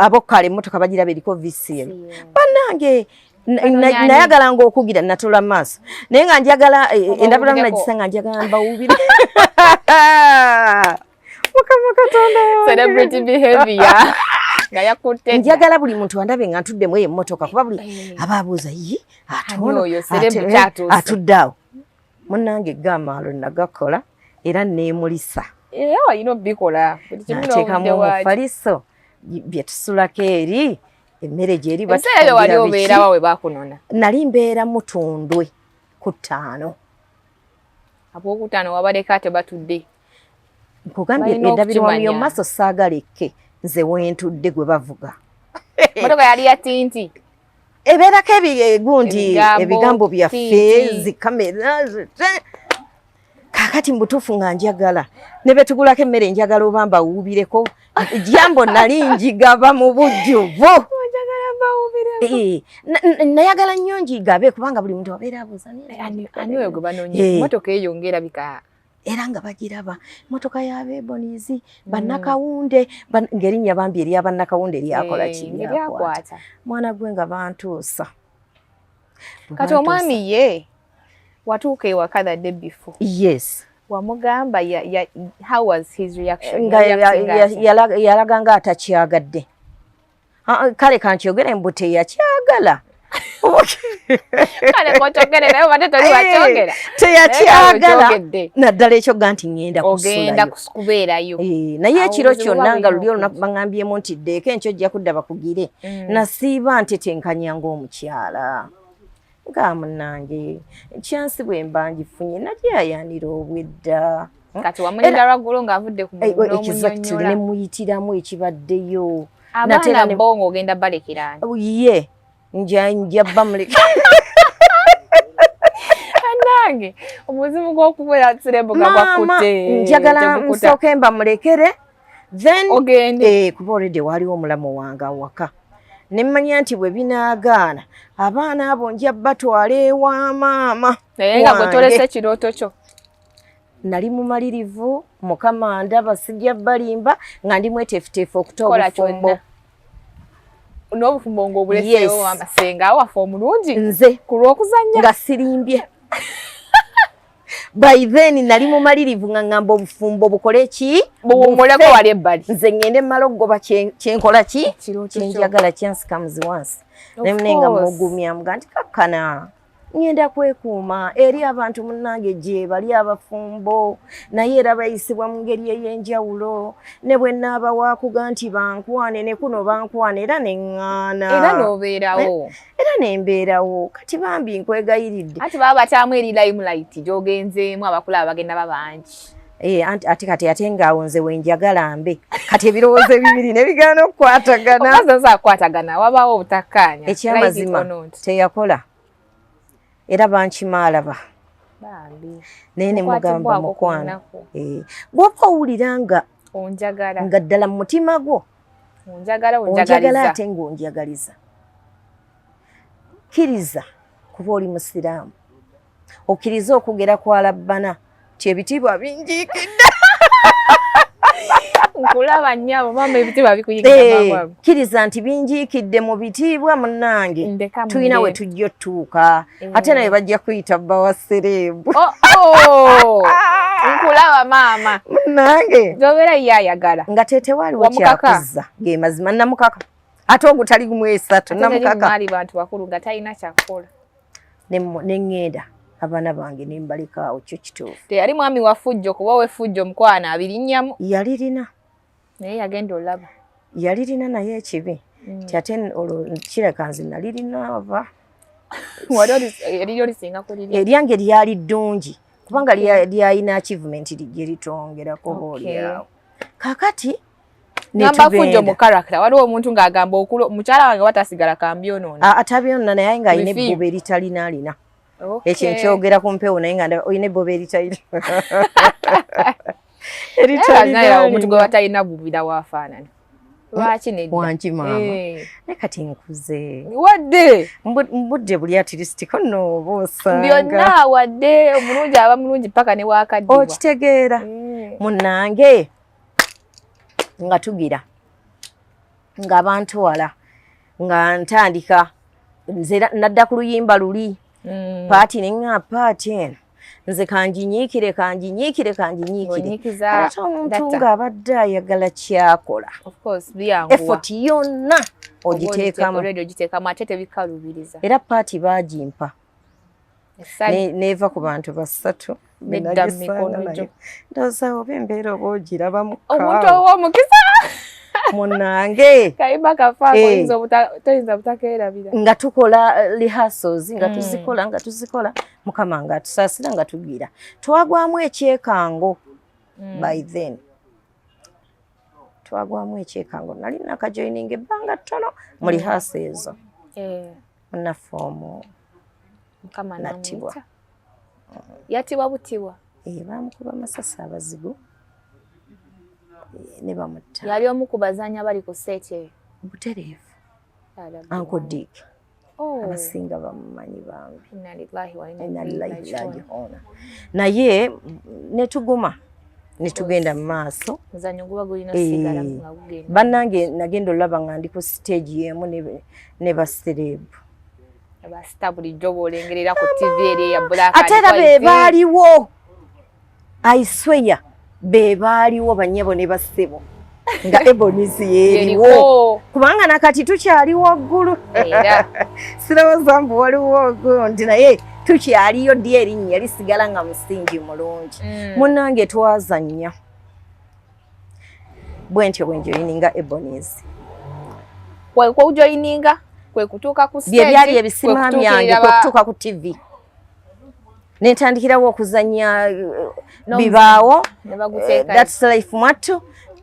abokkala emmotoka bagiraba eriko VCL bannange nayagalanga okugira natula maaso naye nga njagala endabulamu nagisa nga njagala mbawubire mukama katonda celebrity behavior nga yakutte njagala buli muntu andabe nga ntuddemu eyo emmotoka kuba buli abaabuuza yi atudde awo munnange gamaalo nagakola era neemulisa walina obikola nateekamu omufaliso byetusulako eri emmere gyeri ebiseera byo wali obeerawa we bakunona nali mbeera mutundwe ku 5 ab'okutaano wabaleka ate batudde nkugambye endabirwamu y'omumaaso saagaleke nze wentudde gwe bavuga motoka yali ya tinti ebeerako gundi ebigambo byaffe zikamera kakati mbutuufu nga njagala ne betugulako emmere njagala oba mbawuubireko jambo nali njigaba mu bujjuvu nayagala nnyo njigabe kubanga buli muntu abeera abuuza aniwe gwe banoonye motoka eyo ngerabika era nga bagiraba motoka ya Bebonizi bannakawunde ngerinnya bambi eri abannakawunde lyakola kinyakwata mwana gwe nga bantuusa kati omwami ye watuuka ewaka the day before yes wamugamba how was his reaction yalaga nga atakyagadde kale kankyogere mbu teyakyagala teyakyagala naddala ekyoga nti ŋŋenda kubeerayo naye ekiro kyonna nga luli olunaku baŋŋambyemu nti ddeeko enkyo ojja kudda bakugire nasiiba ntetenkanya ng'omukyala nga munnange kyansi bwe mba ngifunye najayanira obwedda kati wamulinda lwaggulo ng'avudde ku exactly nemuyitiramu ekibaddeyo abaana bo ng'ogenda balekera ye nja bamuleka anange omuzimu gw'okubeera sirebuga gwakutte njagala nsooke mbamulekere then ogende kuba olredde waliwo omulamu wange awaka nemmanya nti bwe binaagaana abaana abo nja batwala ewa maama naye nga bwe tolese ekirooto kyo nali mumalirivu mukama ndaba sijja balimba nga ndi mweteefuteefu okuta obufumbo n'obufumbo ng'obuleseewo amasenga awafe omulungi nze ku lw'okuzannya nga sirimbye by then nali mumalirivu nga ngamba obufumbo bukole ki buwumuleko wali ebbali nze ngende mmala okugoba kyenkola ki kyenjagala kyansi comes once nemunenga mugumya muga nti kakkana ngenda kwekuuma eri abantu munnange gye bali abafumbo naye era bayisibwa mu ngeri ey'enjawulo ne bwe nnaaba waakuga nti bankwane ne kuno bankwane era ne ŋŋaana era n'obeerawo era ne mbeerawo kati bambi nkwegayiridde ati baba bataamu eri limelight gy'ogenzeemu abakulaba bagenda babangi ate kati ate ngaawo nze wenjagala mbe kati ebirowoozo ebibiri ne bigaana okukwatagana okazaza akwatagana wabaawo obutakkaanya ekyamazima teyakola era bankimaalaba naye ne mugamba mukwano bw'oba owulira nga onjagala nga ddala mu mutima gwo onjagala ate ng'onjagaliza kkiriza kuba oli musiraamu okkiriza okugera kwalabbana kyebitiibwa binjiikidde nkulaba nnyabo mama ebitiibwa bikuyigidde kkiriza nti binjiikidde mu bitiibwa munnange tulina we tujja otuuka ate naye bajja kuyita bba wa sereebu nkulaba maama munnange gy'obeera ye ayagala nga tetewaaliwo kyakuzza ge mazima namukaka ate ogutali gumu esatu namukaka ali bantu bakulu nga talina kyakukola ne ŋŋenda abaana bange ne mbalikaawo kyo kituufu teyali mwami wa fujjo kuba we fujjo mukwana abirinnyamu yalirina naye yagenda olaba yalirina naye ekibi ti ate olwo kireka nze nalirinaava eriryo lisinga kulirya eryange lyali ddungi kubanga lyalina achievement gye litongerako boolyawo kakati ngamba fujjo mu character waliwo omuntu ng'agamba mukyala wange watasigala kambyonoona atabyonoona naye nga alina ebbuba eritalina alina ekyo nkyogera ku mpewo naye nga olina ebbuba eritalina omuntu gwe batalina bubira waafaanana lwaki nedda wangi maama ne kati nkuze wadde mbudde buli atirisitiko nooba osanga byonna wadde omulungi aba mulungi paka ne waakaddibwa okitegeera munnange nga tugira ng'abantu wala nga ntandika nze nadda ku luyimba luli paati neŋŋa paati eno nze kanginyiikire ate omuntu ng'abadde ayagala kyakola effort yonna ogiteekamu ate tebikalubiriza era paati baagimpa neeva ku bantu basatu nedda mu mikono gyo ndowooza oba embeera oba ogirabamu omuntu ow'omukisa munnange kayimba kafaako toyinza butakeerabira nga tukola rehearsals nga tuzikola mukama nga tusaasira nga tugira twagwamu ekyekango by then twagwamu ekyekango nali nakajoininga ebbanga ttono mu rehearsal ezo munafoomu mukama nattibwa yattibwa butibwa bamukuba amasasi abazigu ne bamutta yali omu ku bazanya bali ku seeti eyo butereevu Uncle Dick abasinga bamumanyi bambi naye netuguma netugenda mu maaso bannange nagenda olaba nga ndi ku stage yemu ne basereebu basita bulijjo bw'olengerera ku TV eri eya black ate era be baaliwo I swear be baaliwo bannyabo ne bassebo nga Ebonies yeeriwo kubanga nakati tukyali waggulu sirowooza mbu waliwo gundi naye tukyaliyo ddi erinnya lisigala nga musingi mulungi munnange twazannya bwentyo bwenjoyininga Ebonies kwekujoyininga kwekutuuka ku stage byali ebisima byange kwekutuuka ku TV netandikirawo okuzanya bibaawo That's Life Mwattu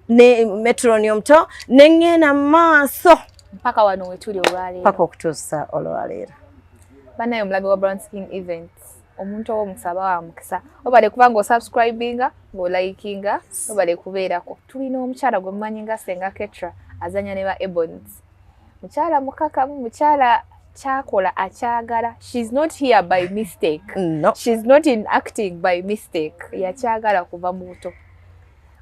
ne Metronium to neŋŋenda mu maaso mpaka wano wetuli olwaleero paka okutuusa olwaleero banaye omulabi wa Brown Skin Events omuntu ow'omukisa wa mukisa obale kuba ng'osubscribinga ng'olikinga obale kubeerako tulina omukyala gwe mumanyi nga Senga Ketra azanya ne ba Ebonies mukyala mukakamu mukyala kyakola akyagala. She's not here by mistake. No. She's not in acting by mistake. Yakyagala kuva mu buto.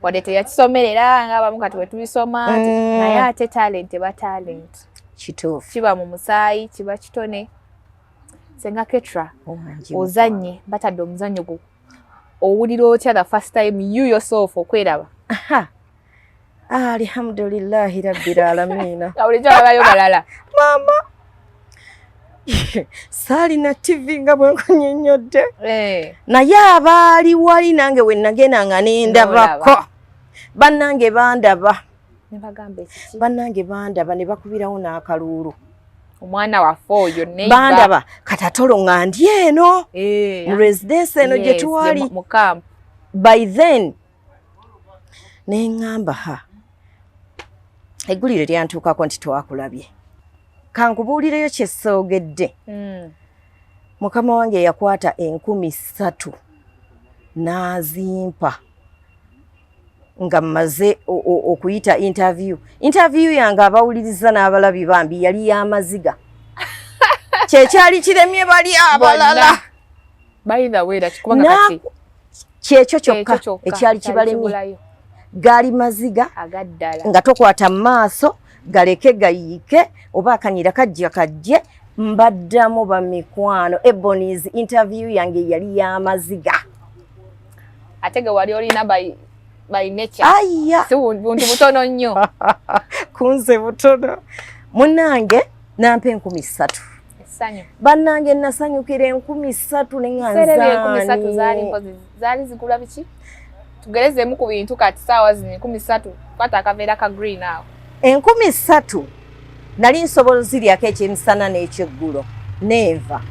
Wadde teyakisomerera ng'abamu kati bwe tubisoma naye ate talent eba talent. Kituufu. Kiba mu musaayi kiba kitone. Senga Ketra ozanye batadde omuzannyo gwo owulira otya the first time you yourself okweraba? Alhamdulillahi rabbil alamina. Awulijja abayo balala. Mama saalina TV nga bwe nkunyonnyodde naye abaali wali nange we nagenda nga nendabako bannange bandaba ne bakubirawo n'akaluulu omwana waffe oyo bandaba katatolo nga ndi eno mu residence eno gye tuwali by then neŋŋamba eggulire lyantuukako nti twakulabye kankubuulireyo kye soogedde mukama wange yakwata 3,000 n'azimpa nga mmaze okuyita interview yange abawuliriza n'abalabi bambi yali y'amaziga kyekyali kiremye bali abalala kyekyo kyokka ekyali kibalemye gaali maziga nga tokwata mu maaso galeke gayiike oba akanyira kajje mbaddamu bamikwano Ebony's interview yange yali y'amaziga ate ge wali olina by nature aya si buntu butono nnyo kunze butono munange nampe 3,000 essanyu bannange nasanyukira 3,000 nenganzaani zaali zigula biki tugerezemu ku bintu kati saawa zino 3,000 kwata akaveera ka green awo 3,000 nali nsobola ziryako ekyemisana n'ekyeggulo neeva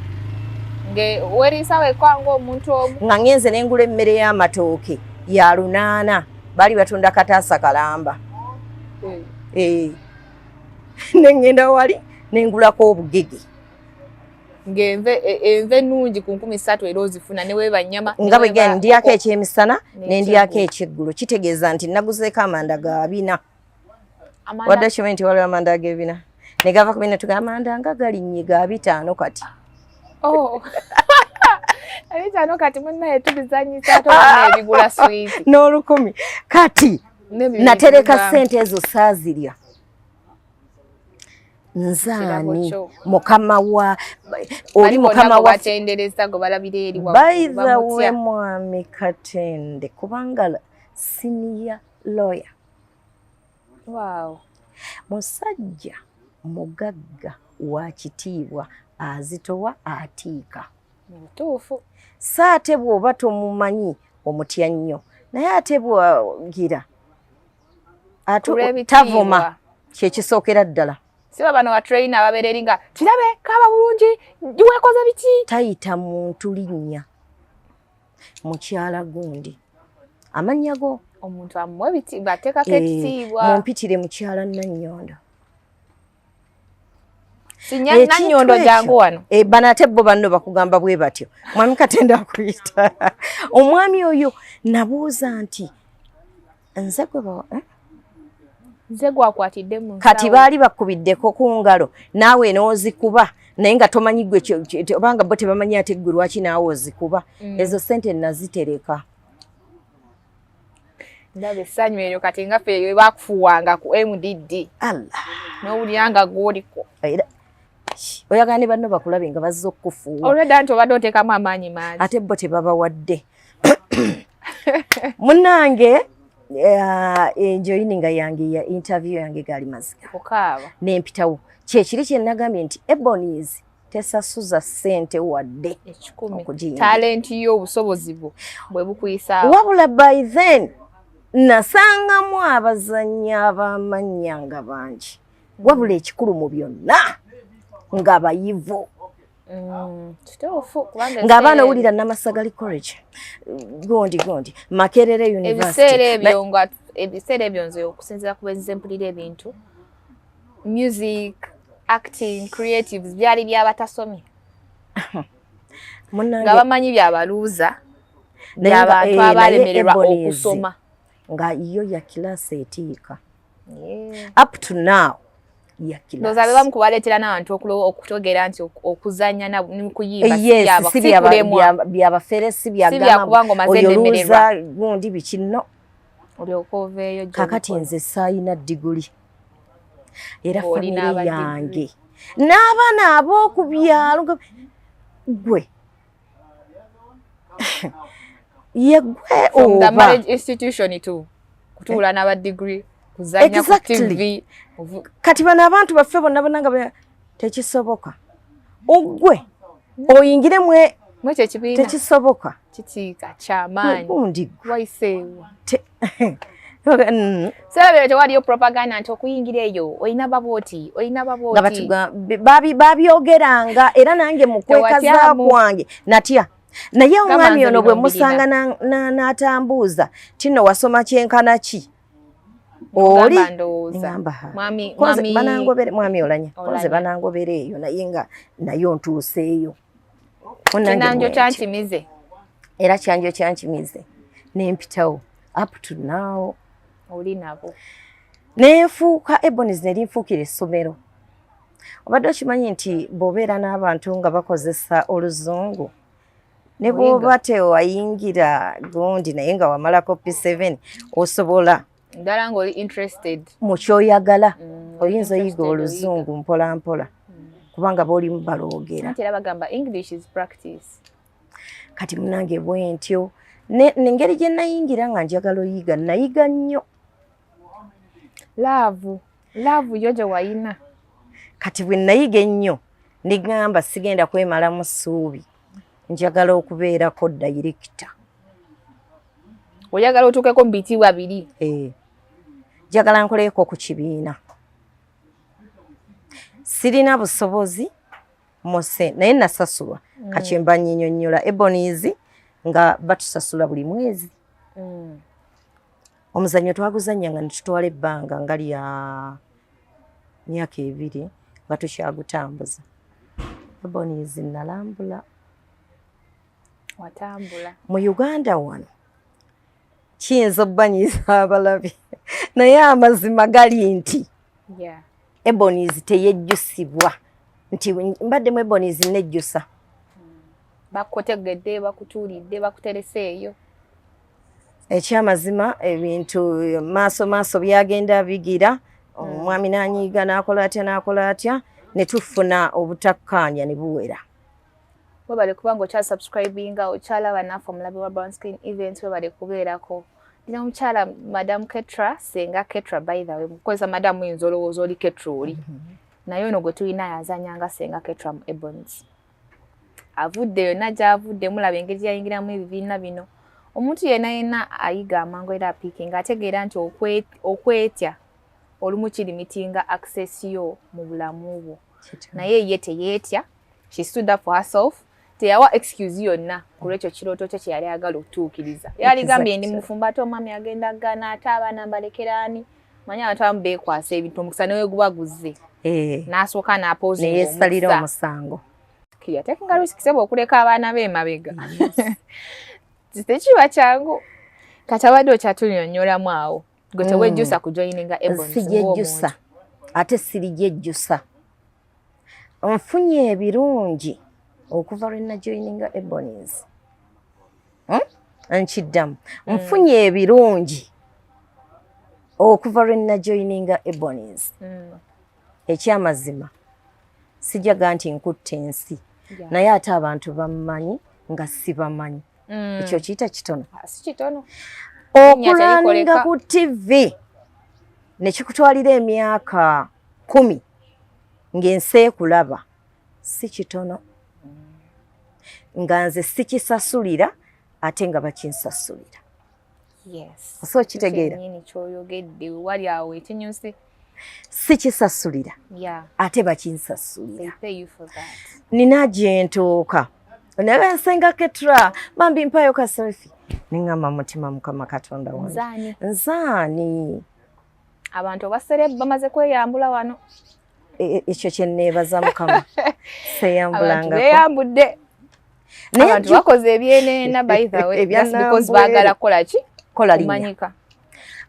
weriisawo ekwanga omuntu omu nga ngenze nengula emmere y'amatooke ya 800 baali batunda kataasa kalamba nengenda wali nengulako obugege ng'enve nnungi ku 3,000 era ozifuna ne weeba nnyama nga bwe genda ndyako ekyemisana nendyako ekyeggulo kitegeeza nti naguzeeko amanda ga 4 wadde kimanyi nti waliwo amanda ag'ebina ne gava ku 4 tuga amanda nga galinnye ga 5 kati abitano kati munnaye tubizanyisa tolina ebigula sweet n'olukumi kati natereka ssente ezo saazirya nzaani mukama wa oli mukama wa tendereza go balabira eri wa by the way mwami Katende kubanga senior lawyer musajja mugagga wa kitiibwa azitowa atiika mutuufu saate bw'oba tomumanyi omutya nnyo naye ate bwagira tavuma kyekisookera ddala siba bano batraina ababeera eri nga kirabe kaaba bulungi weekoze biki tayita muntu linnya mukyala gundi amannya go omuntu amuwa ebitiibwa ateekako ekitiibwa mumpitire mukyala Nannyondo Nannyondo jangu wano bano ate bo banno bakugamba bwe batyo mwami Katende akuyita omwami oyo nabuuza nti nze gwakwatidde mu kati baali bakubiddeko ku ngalo naawe n'ozikuba naye nga tomanyi gwe obanga bo tebamanyi ate ggwe lwaki naawe ozikuba ezo ssente nazitereka ndaba essanyu eryo kati nga ffe bakufuwanga ku MDD n'owulyanga gw'oliko oyagala ne banno bakulabe nga bazze okukufuuwa olwedda nti obadde oteekamu amaanyi mangi ate bo tebabawadde munnange enjoyininga yange ya interview yange gaali maziga nempitawo kyekiri kye nagambye nti Ebony's tesasuza ssente wadde talenti yo obusobozi bwe bukuyisaawo wabula by then nasangamu abazannyi ab'amannya nga bangi wabula ekikulu mu byonna nga bayivu ng'abaana owulira Namasagali College gondi Makerere University ebiseera ebyo nze okusinziira ku bwenzize mpulira ebintu music acting creatives byali byabatasomye nga bamanyi byabaluuza byabantu abalemererwa okusoma nga yo ya kilasi etiika up to now ndoza bebamu kubaleetera n'abantu okutogera nti okuzannya n'okuyimba byabaferesi byagamba oyoluuza gundi bikinno olyoka oveeyo kakati nze saayina diguli era famire yange n'abaana ab'oku byalo gwe yegwe oba institution tu kutuula n'aba degree kuzanya ku TV kati bano abantu baffe bonna nga tekisoboka ogwe oyingire mwe Mweche kibiina tekisoboka kitiika kyamaanyi gundi waiseewo Mm. Sera tewaliyo propaganda nti okuyingira eyo olina babooti babyogeranga era nange mukwekaza kwange natya naye omwami ono bwe musanga n'atambuuza tino wasoma kyenkana ki oli banangobere mwami olanya koze banangobere eyo naye nga nayo ntuuseeyo kinanjo kyankimize era kyanjo kyankimize nempitawo up to now oli nabo nefuuka Ebonies ne linfuukira essomero obadde okimanyi nti bw'obeera n'abantu nga bakozesa oluzungu ne bw'oba tewayingira gundi naye nga wamalako P7 osobola ddala ng'oli interested mu kyoyagala oyinza oyiga oluzungu mpola mpola kubanga b'olimu baloogera era bagamba English is practice kati munange bwe ntyo n'engeri gye nayingira nga njagala oyiga nayiga nnyo laavu yo gye wayina kati bwe nayiga ennyo nigamba sigenda kwemalamu ssuubi njagala okubeerako dayirekita oyagala otuukeko mu bitiibwa biri njagala nkoleeko ku kibiina sirina busobozi mose naye nasasulwa kakyemba nnyinnyonnyola Ebonies nga batusasula buli mwezi omuzannyo twaguzannya nga netutwala ebbanga nga lya myaka 2 nga tukyagutambuza Ebonies nalambula watambula mu Uganda wano kiyinza obbanyiza abalabi naye amazima gali nti Ebonies teyejjusibwa nti mbaddemu Ebonies nejjusa bakutegedde bakutuulidde bakutereseeyo ekyamazima ebintu maaso byagenda bigira omwami nanyiiga n'akola atya ne tufuna obutakkaanya ne buwera webale kubanga okyasubscribinga okyalaba naffe omulabi wa Brown Skin Events webale kubeerako ndina omukyala Madam Ketra senga Ketra by the way mukozesa Madam oyinza olowooza oli Ketra oli naye ono gwe tulina yazanyanga senga Ketra mu Ebonies avudde yonna gy'avudde mulaba engeri yayingiramu ebibiina bino omuntu yenna ayiga amangu era apiikinga ategeera nti okwetya olumu kirimitinga access yo mu bulamu bwo naye ye teyeetya she stood up for herself teyawa excuse yonna ku lwekyo kirooto kye kyeyali ayagala okutuukiriza yali gambye ndi mufumba ate omwami agenda gana ate abaana mbalekeraani manyi abantu abamu beekwasa ebintu omukisa newe gubaguze n'asooka n'apoozinga neyesalira omusango yatekenga lusikisebwa okuleka abaana b'emabega tekiba kyangu kati abadde okyatunyonnyolamu awo gwe tewejjusa kujoyininga Ebonies sijejjusa ate sirijejjusa nfunye ebirungi okuva lwe najoyininga Ebonies nkiddamu nfunye ebirungi okuva lwe najoyininga Ebonies ekyamazima sijaga nti nkutte ensi naye ate abantu bammanyi nga sibamanyi ekyo kiyita kitono si kitono okulaninga ku TV nekikutwalira emyaka 10 ng'ensi ekulaba si kitono nga nze sikisasulira ate nga bakinsasulira so kitegeera kyoyogedde wali awo ekinyusi sikisasulira ate bakinsasulira nina gyentuuka naye nsenga Ketra bambi mpayo ka selfie ningamba mutima Mukama Katonda wange nzaani abantu abaserebu bamaze kweyambula wano ekyo kyenneebaza Mukama seyambulanga beyambudde abantu bakoze ebyenena by the way just because baagala kola ki kumanyika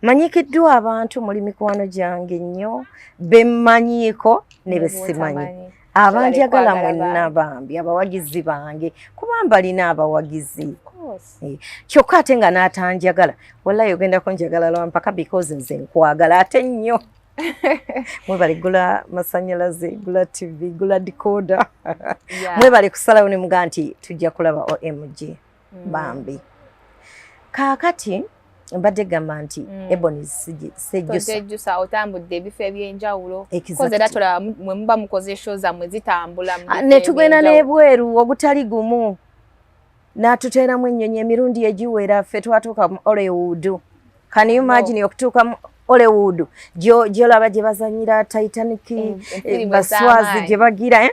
manyikiddwa abantu muli mikwano gyange nnyo bemmanyiiko ne besimanyi abanjagala mwenna bambi abawagizi bange kuba mbalina abawagizi kyokka ate nga n'atanjagala wallahi ogendako njagala lwampaka because nze nkwagala ate nnyo mwebale gula masanyalaze gula TV gula decoder mwebale kusalawo ne muga nti tujja kulaba OMG bambi kaakati mbadde gamba nti Ebonies sejjusa sejjusa otambudde ebifo ebyenjawulo Exactly. koze era tolaba mwe muba mukoze show zammwe zitambula mu bifo ne tugenda ebyenjawulo. n'ebweru ogutali gumu n'atuteeramu ennyonyi emirundi egiwera ffe twatuuka mu Hollywood. Can you imagine okutuuka mu Hollywood gy'olaba gye bazanyira Titanic baswazi gye bagira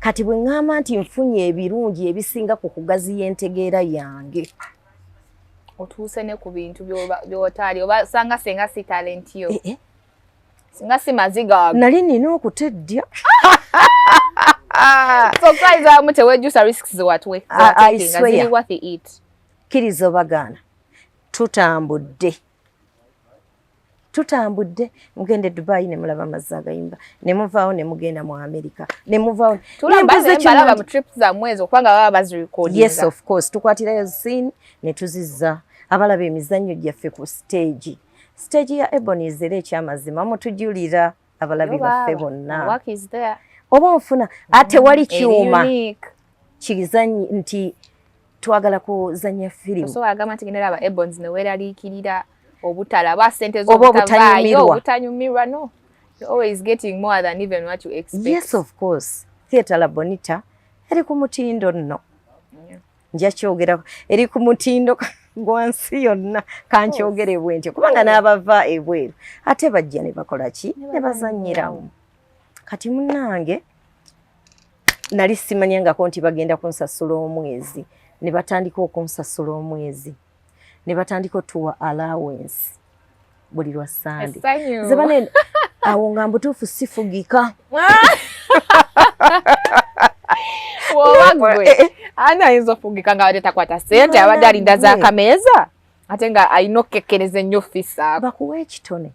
kati bwe ŋŋamba nti nfunye ebirungi ebisinga ku kugaziya entegeera yange. Otuuse ne ku bintu by'otaali oba sanga senga si talent yo singa si maziga nali nina okuteddya surprise amu tewejjusa risks watwe ziri worth it. Kkiriza obagaana tutambudde mugende Dubai ne mulaba amazzi agayimba ne muvaawo ne mugenda mu America ne muvaawo tulaba mu trips za mwezi okubanga baba bazirecordinga. Yes of course tukwatirayo scene ne tuzizza abalaba emizannyo gyaffe ku stage ya Ebonies era ekyamazima mutujulira abalabi baffe bonna oba nfuna ate wali kyuma kizanyi nti twagala kuzanya firimu so agamba nti genda laba Ebonies ne weeraliikirira obutalaba sente z'obutanyumirwa no you're always getting more than even what you expect. Yes of course Theatre La Bonita eri ku mutindo nno nja kyogerako eri ku mutindo gwansi yonna kankyogere bwentyo kubanga n'abava ebweru ate bajja ne bakola ki ne bazanyiramu. Kati munnange nali simanyangako nti bagenda kunsasula omwezi ne batandika okunsasula omwezi ne batandika otuwa allowance buli lwa Sande zebane awo nga mbutuufu sifugika ana ayinza ofugika nga wadde takwata ssente abadde alinda z'akameeza ate nga alina okukekkereza ennyo fisa. Bakuwa ekitone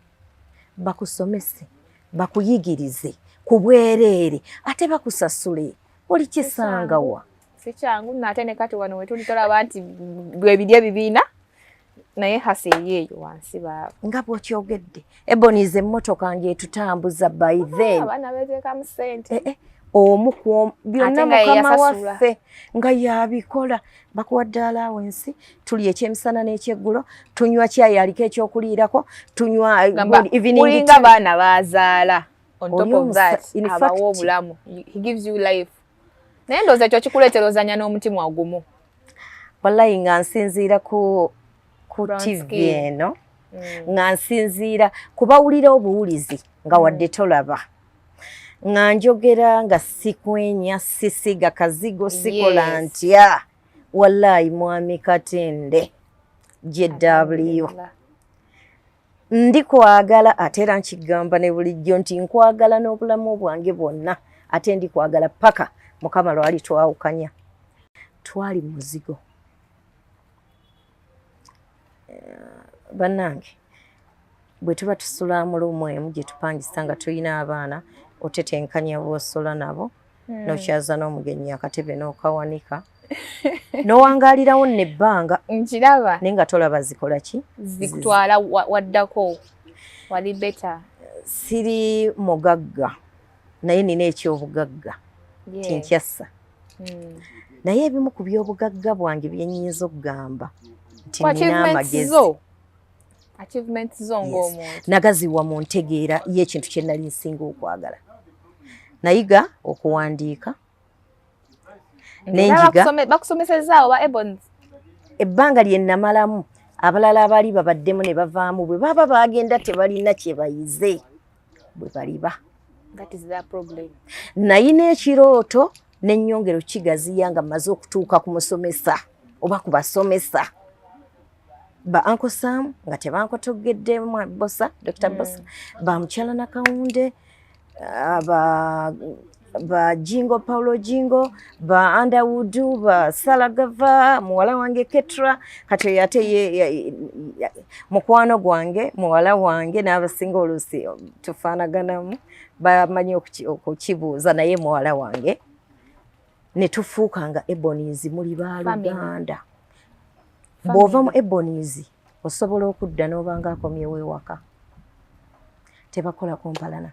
bakusomese bakuyigirize ku bwereere ate bakusasule oli kisangawa si kyangu nate ne kati wano wetuli tolaba nti bwe biri ebibiina naye hasi eyo wansi baabo nga bw'okyogedde Ebonies emmotoka ng'etutambuza by then abaana beteekamu ssente omu ku byonna mukama waffe nga yabikola bakuwadde allowance tulya ekyemisana n'ekyeggulo tunywa cyayi aliko ekyokuliirako tunywa evening nga baana bazaala on top of that abawa obulamu he gives you life naye ndowooza ekyo kikuleetera ozanya n'omutima ogumu wallahi nga nsinziira ku TV eno nga nsinziira kubawulira obuwulizi nga wadde tolaba nga njogera nga sikwenya sisiga kazigo sikola ntya wallahi mwami Katende JW ndi kwagala ate era nkigamba ne bulijjo nti nkwagala n'obulamu bwange bwonna ate ndi kwagala paka Mukama lwali twawukanya twali muzigo bannange bwe tuba tusula mu lumu emu gye tupangisa nga tulina abaana otetenkanya bw'osula nabo n'okyaza n'omugenyi akatebe n'okawanika n'owangaalirawo n'ebbanga nkiraba naye nga tolaba zikola ki zikutwala waddako wali beta siri mugagga naye nina ekyobugagga tinkyassa naye ebimu ku by'obugagga bwange bye nnyinza okugamba nti nina amagezi achievements zo ng'omuntu nagaziwa mu ntegeera y'ekintu kye nali nsinga okwagala nayiga okuwandiika n'enjiga bakusomesezaawo ba Ebonies ebbanga lye namalamu abalala abaali babaddemu ne bavaamu bwe baba baagenda tebalina kye bayize bwe baliba nayina ekirooto n'ennyongero kigaziya nga mmaze okutuuka ku musomesa oba ku basomesa ba Uncle Sam nga tebankotogedde Bosa Dr. Bosa ba Mukyala Nakawunde ba Jingo Paulo Jingo ba Underwood ba Salagava muwala wange Ketra kati yate mukwano gwange muwala wange n'abasinga olusi tufaanaganamu bamanyi okukibuuza naye muwala wange ne tufuuka nga Ebonies muli baaluganda bw'ova mu Ebonies osobola okudda n'obanga akomyewo ewaka tebakola kumpalana